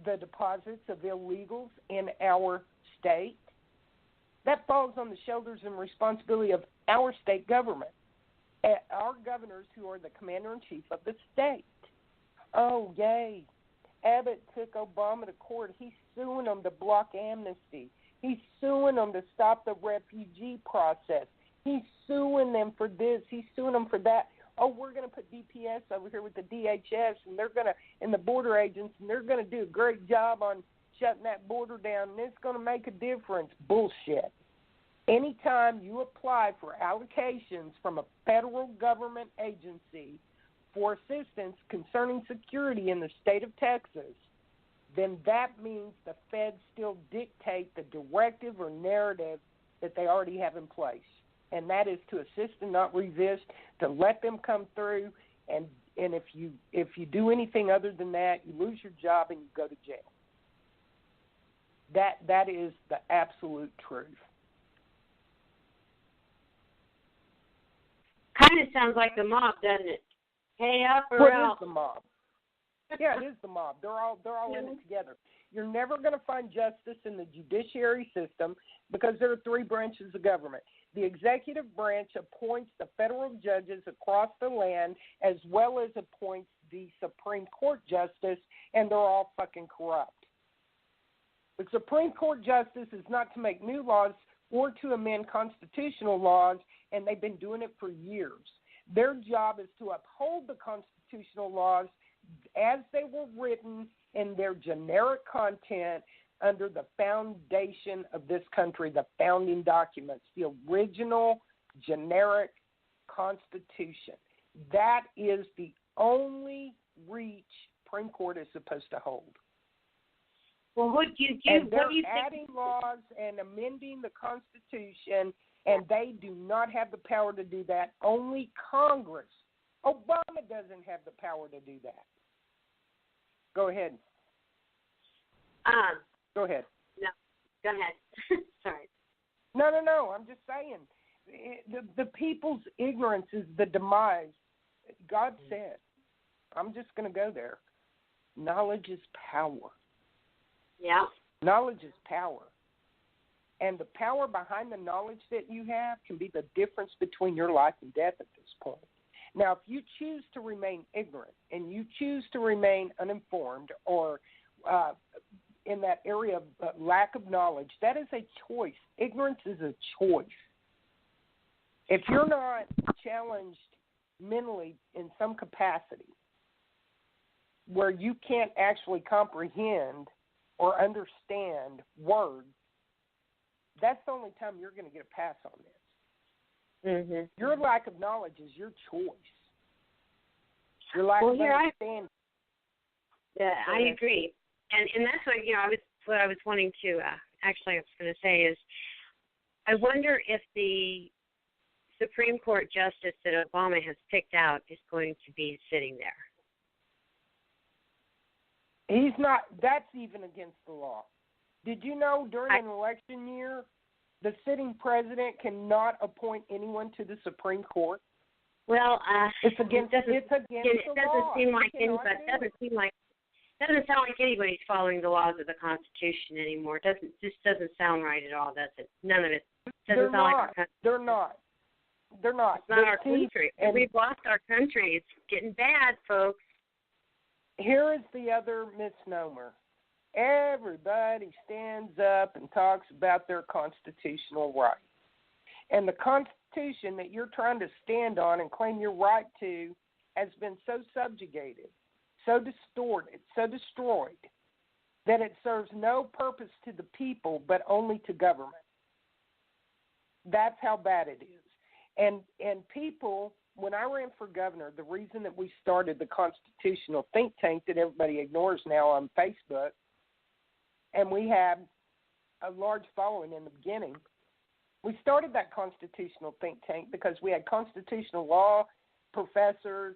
the deposits of illegals in our state. That falls on the shoulders and responsibility of our state government, our governors who are the commander-in-chief of the state. Oh, yay. Abbott took Obama to court. He's suing them to block amnesty. He's suing them to stop the refugee process. He's suing them for this. He's suing them for that. Oh, we're going to put DPS over here with the DHS, and the border agents, and they're going to do a great job on shutting that border down, and it's going to make a difference. Bullshit. Anytime you apply for allocations from a federal government agency for assistance concerning security in the state of Texas, then that means the feds still dictate the directive or narrative that they already have in place. And that is to assist and not resist, to let them come through, and if you do anything other than that, you lose your job and you go to jail. That is the absolute truth. Kind of sounds like the mob, doesn't it? Hey up or It is the mob. Yeah, it is the mob. They're all in it together. You're never going to find justice in the judiciary system because there are three branches of government. The executive branch appoints the federal judges across the land as well as appoints the Supreme Court justice, and they're all fucking corrupt. The Supreme Court justice is not to make new laws or to amend constitutional laws, and they've been doing it for years. Their job is to uphold the constitutional laws as they were written in their generic content under the foundation of this country, the founding documents, the original generic Constitution. That is the only reach Supreme Court is supposed to hold. Well, what do you and they're think? Adding laws and amending the Constitution, and they do not have the power to do that. Only Congress. Obama doesn't have the power to do that. Go ahead. Go ahead. No, go ahead. Sorry. No. I'm just saying. The people's ignorance is the demise. God said, I'm just going to go there. Knowledge is power. Yeah. Knowledge is power. And the power behind the knowledge that you have can be the difference between your life and death at this point. Now, if you choose to remain ignorant and you choose to remain uninformed or in that area of lack of knowledge, that is a choice. Ignorance is a choice. If you're not challenged mentally in some capacity where you can't actually comprehend or understand words, that's the only time you're going to get a pass on this. Mm-hmm. Your lack of knowledge is your choice. Your lack of understanding. I agree, and that's what I was wanting to actually I was going to say is I wonder if the Supreme Court justice that Obama has picked out is going to be sitting there. He's not. That's even against the law. Did you know during an election year, the sitting president cannot appoint anyone to the Supreme Court? Well, it's against the law. It doesn't seem like doesn't sound like anybody's following the laws of the Constitution anymore. It doesn't sound right at all, does it? None of it. Doesn't sound like our country. They're not. It's not our country. And we've lost our country. It's getting bad, folks. Here is the other misnomer. Everybody stands up and talks about their constitutional rights. And the Constitution that you're trying to stand on and claim your right to has been so subjugated, so distorted, so destroyed, that it serves no purpose to the people but only to government. That's how bad it is. And people, when I ran for governor, the reason that we started the constitutional think tank that everybody ignores now on Facebook, and we had a large following in the beginning, we started that constitutional think tank because we had constitutional law professors,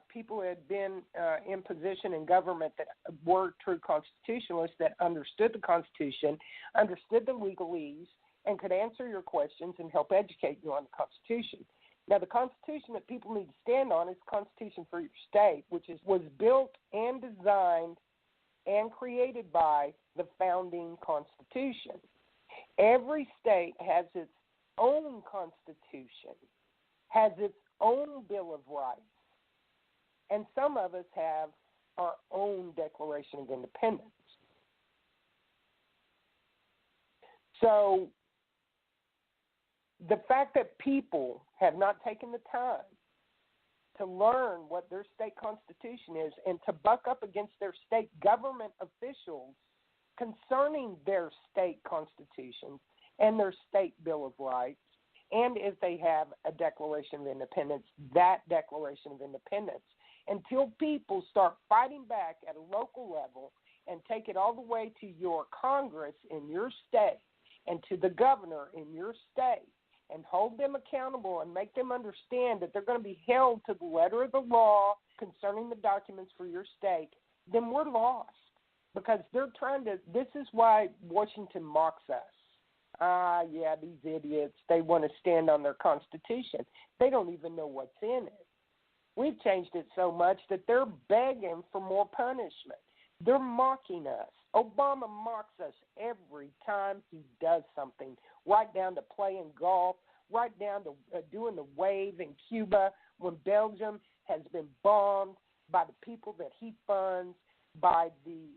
people who had been in position in government that were true constitutionalists that understood the Constitution, understood the legalese, and could answer your questions and help educate you on the Constitution. Now, the Constitution that people need to stand on is the Constitution for your state, which was built and designed and created by the founding Constitution. Every state has its own Constitution, has its own Bill of Rights, and some of us have our own Declaration of Independence. So the fact that people have not taken the time to learn what their state constitution is and to buck up against their state government officials concerning their state constitutions and their state Bill of Rights, and if they have a Declaration of Independence, that Declaration of Independence, until people start fighting back at a local level and take it all the way to your Congress in your state and to the governor in your state, and hold them accountable and make them understand that they're going to be held to the letter of the law concerning the documents for your state, then we're lost. Because they're trying to, this is why Washington mocks us. These idiots, they want to stand on their Constitution. They don't even know what's in it. We've changed it so much that they're begging for more punishment. They're mocking us. Obama mocks us every time he does something, right down to playing golf, right down to doing the wave in Cuba when Belgium has been bombed by the people that he funds, by the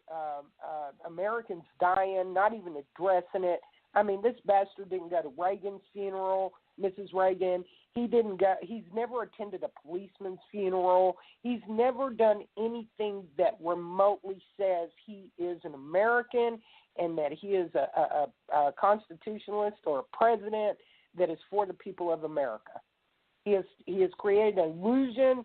Americans dying, not even addressing it. I mean, this bastard didn't go to Reagan's funeral, Mrs. Reagan. He didn't go. He's never attended a policeman's funeral. He's never done anything that remotely says he is an American and that he is a constitutionalist or a president that is for the people of America. He has created an illusion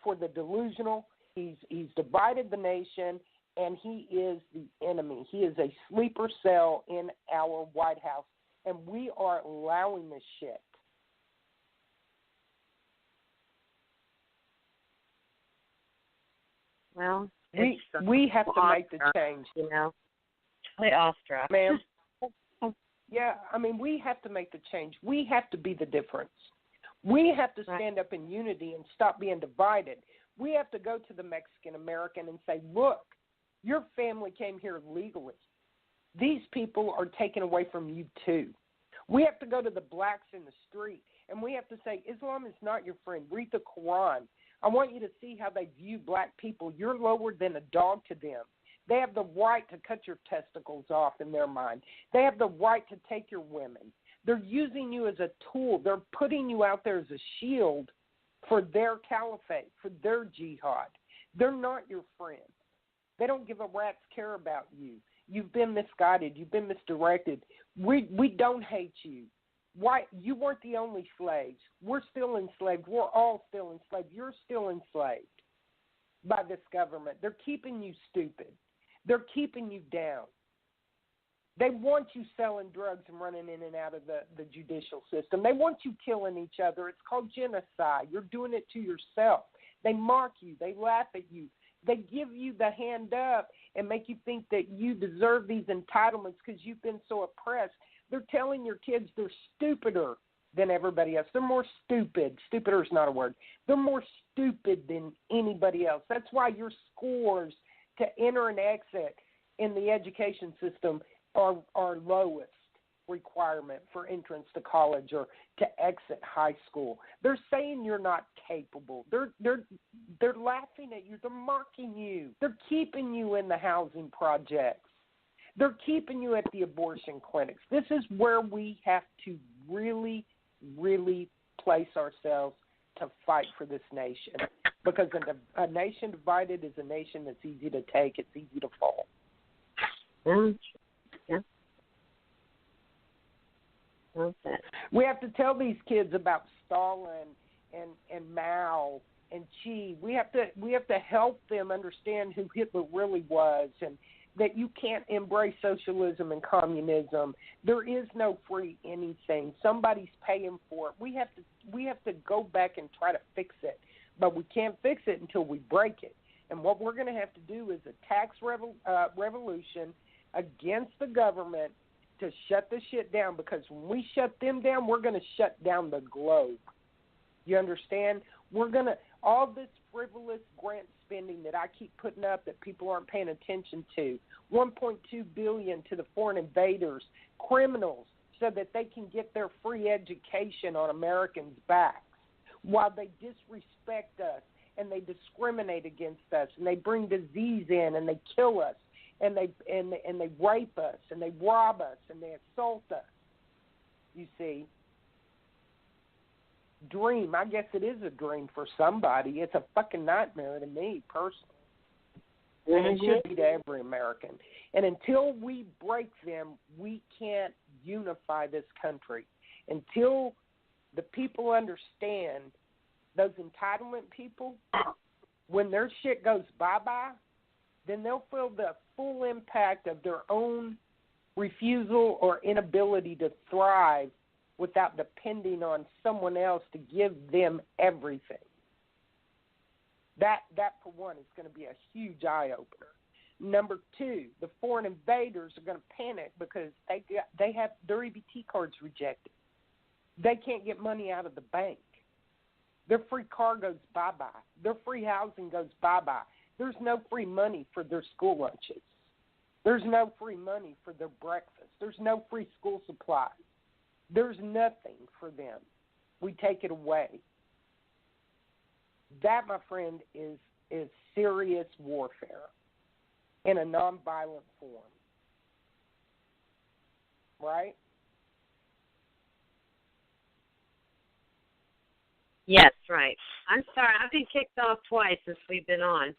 for the delusional. He's divided the nation, and he is the enemy. He is a sleeper cell in our White House, and we are allowing this shit. Well, we have to make the change. You know, totally awestruck. Ma'am. Yeah, I mean, we have to make the change. We have to be the difference. We have to stand up in unity and stop being divided. We have to go to the Mexican American and say, look, your family came here legally. these people are taken away from you too. We have to go to the blacks in the street, and we have to say, Islam is not your friend. Read the Quran. I want you to see how they view black people. You're lower than a dog to them. They have the right to cut your testicles off in their mind. They have the right to take your women. They're using you as a tool. They're putting you out there as a shield for their caliphate, for their jihad. They're not your friends. They don't give a rat's care about you. You've been misguided. You've been misdirected. We don't hate you. Why? You weren't the only slaves. We're still enslaved. We're all still enslaved. You're still enslaved by this government. They're keeping you stupid. They're keeping you down. They want you selling drugs and running in and out of the judicial system. They want you killing each other. It's called genocide. You're doing it to yourself. They mock you. They laugh at you. They give you the hand up and make you think that you deserve these entitlements because you've been so oppressed. They're telling your kids they're stupider than everybody else. They're more stupid. Stupider is not a word. They're more stupid than anybody else. That's why your scores to enter and exit in the education system are lowest requirement for entrance to college or to exit high school. They're saying you're not capable. They're laughing at you. They're mocking you. They're keeping you in the housing projects. They're keeping you at the abortion clinics. This is where we have to really, really place ourselves to fight for this nation. Because a nation divided is a nation that's easy to take. It's easy to fall. Yeah. Okay. We have to tell these kids about Stalin and Mao and Che. We have to help them understand who Hitler really was, and that you can't embrace socialism and communism. There is no free anything. Somebody's paying for it. We have to go back and try to fix it, but we can't fix it until we break it. And what we're going to have to do is a tax revolution against the government to shut the shit down, because when we shut them down, we're going to shut down the globe. You understand? We're going to, all this frivolous grant spending that I keep putting up that people aren't paying attention to, $1.2 billion to the foreign invaders, criminals, so that they can get their free education on Americans' backs, while they disrespect us and they discriminate against us and they bring disease in and they kill us. And they rape us, and they rob us, and they assault us. You see, dream. I guess it is a dream for somebody. It's a fucking nightmare to me personally, and it should be to every American. And until we break them, we can't unify this country. Until the people understand, those entitlement people, when their shit goes bye-bye, then they'll feel the full impact of their own refusal or inability to thrive without depending on someone else to give them everything. That for one, is going to be a huge eye-opener. Number two, the foreign invaders are going to panic because they have their EBT cards rejected. They can't get money out of the bank. Their free car goes bye-bye. Their free housing goes bye-bye. There's no free money for their school lunches. There's no free money for their breakfast. There's no free school supplies. There's nothing for them. We take it away. That, my friend, is serious warfare in a nonviolent form. Right? Yes, right. I'm sorry. I've been kicked off twice since we've been on.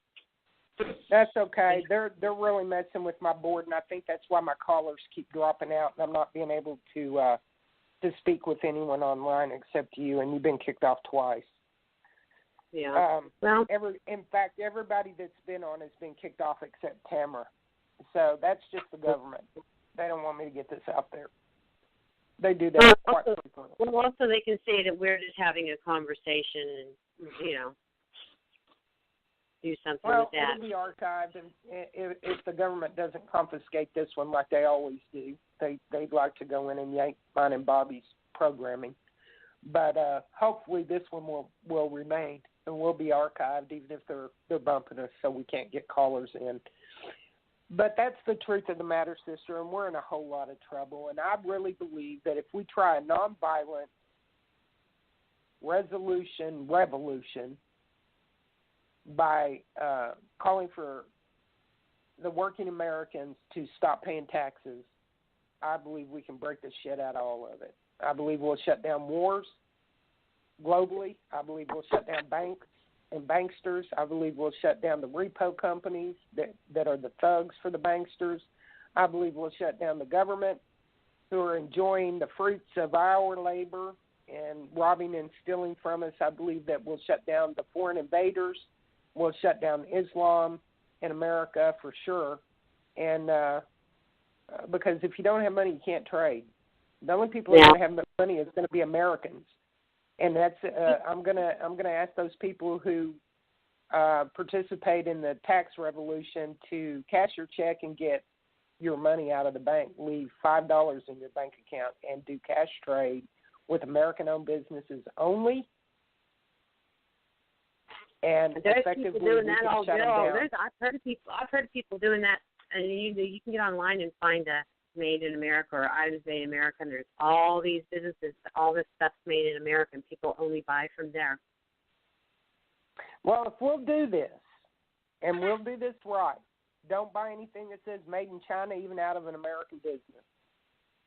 That's okay. They're really messing with my board, and I think that's why my callers keep dropping out, and I'm not being able to speak with anyone online except you, and you've been kicked off twice. Yeah. In fact, everybody that's been on has been kicked off except Tamara. So that's just the government. They don't want me to get this out there. They do that quite frequently. Well, also they can say that we're just having a conversation and, do something with that. It'll be archived, and if the government doesn't confiscate this one like they always do, they'd like to go in and yank mine and Bobby's programming. But hopefully this one will remain and will be archived, even if they're bumping us so we can't get callers in. But that's the truth of the matter, sister, and we're in a whole lot of trouble. And I really believe that if we try a nonviolent revolution by calling for the working Americans to stop paying taxes, I believe we can break the shit out of all of it. I believe we'll shut down wars globally. I believe we'll shut down banks and banksters. I believe we'll shut down the repo companies that are the thugs for the banksters. I believe we'll shut down the government who are enjoying the fruits of our labor and robbing and stealing from us. I believe that we'll shut down the foreign invaders. We'll shut down Islam in America for sure. And because if you don't have money, you can't trade. The only people who are going to have money is going to be Americans. And that's I'm gonna ask those people who participate in the tax revolution to cash your check and get your money out of the bank. Leave $5 in your bank account and do cash trade with American-owned businesses only. And there's effectively, people doing that all day. I've heard of people doing that, and you can get online and find a Made in America or items made in America. And there's all these businesses, all this stuff's made in America, and people only buy from there. Well, if we'll do this, and we'll do this right, don't buy anything that says made in China, even out of an American business.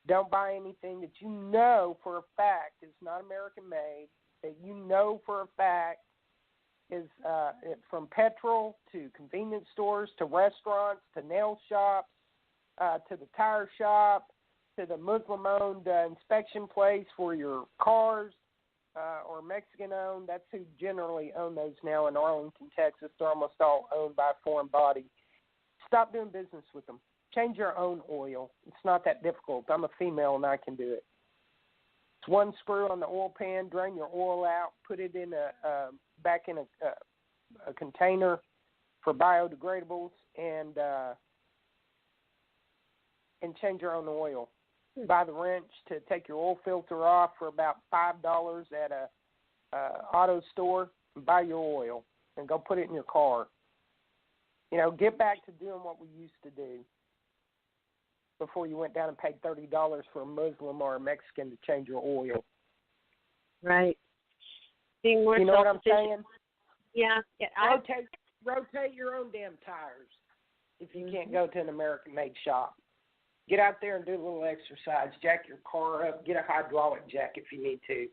Don't buy anything that you know for a fact is not American made, that you know for a fact is from petrol to convenience stores to restaurants to nail shops, to the tire shop, to the Muslim-owned inspection place for your cars, or Mexican-owned. That's who generally own those now in Arlington, Texas. They're almost all owned by a foreign body. Stop doing business with them. Change your own oil. It's not that difficult. I'm a female and I can do it. It's one screw on the oil pan. Drain your oil out. Put it in back in a container for biodegradables and change your own oil. Buy the wrench to take your oil filter off for about $5 at a auto store. Buy your oil and go put it in your car. You know, get back to doing what we used to do before you went down and paid $30 for a Muslim or a Mexican to change your oil. Right. Being more you know what I'm saying? Yeah. Rotate your own damn tires if you can't go to an American-made shop. Get out there and do a little exercise. Jack your car up. Get a hydraulic jack if you need to.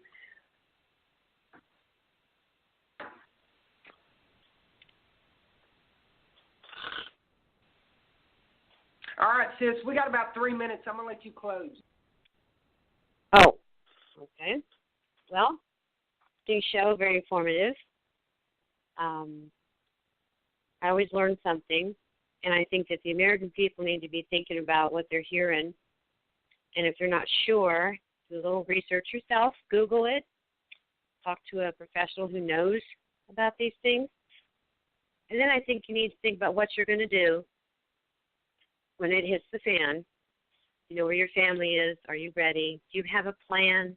All right, sis, we got about 3 minutes. I'm going to let you close. Oh, okay. Well, the show, very informative. I always learn something. And I think that the American people need to be thinking about what they're hearing. And if they're not sure, do a little research yourself, Google it, talk to a professional who knows about these things. And then I think you need to think about what you're going to do when it hits the fan. You know where your family is. Are you ready? Do you have a plan?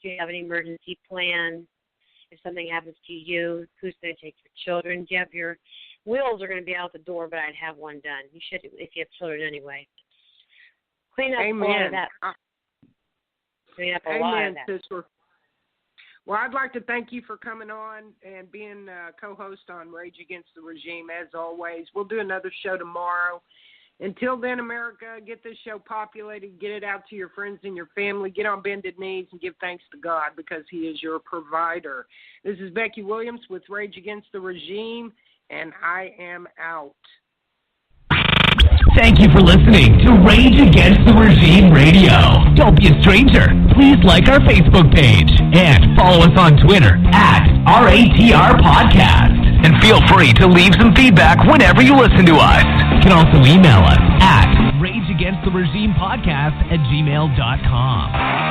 Do you have an emergency plan? If something happens to you, who's going to take your children? Do you have your wills are going to be out the door, but I'd have one done. You should, if you have children anyway. Clean up Amen. a lot of that. Clean up a lot of that. Sister. Well, I'd like to thank you for coming on and being co-host on Rage Against the Regime, as always. We'll do another show tomorrow. Until then, America, get this show populated, get it out to your friends and your family, get on bended knees and give thanks to God because he is your provider. This is Becky Williams with Rage Against the Regime, and I am out. Thank you for listening to Rage Against the Regime Radio. Don't be a stranger. Please like our Facebook page and follow us on Twitter at RATR Podcast. And feel free to leave some feedback whenever you listen to us. You can also email us at rageagainsttheregimepodcast@gmail.com.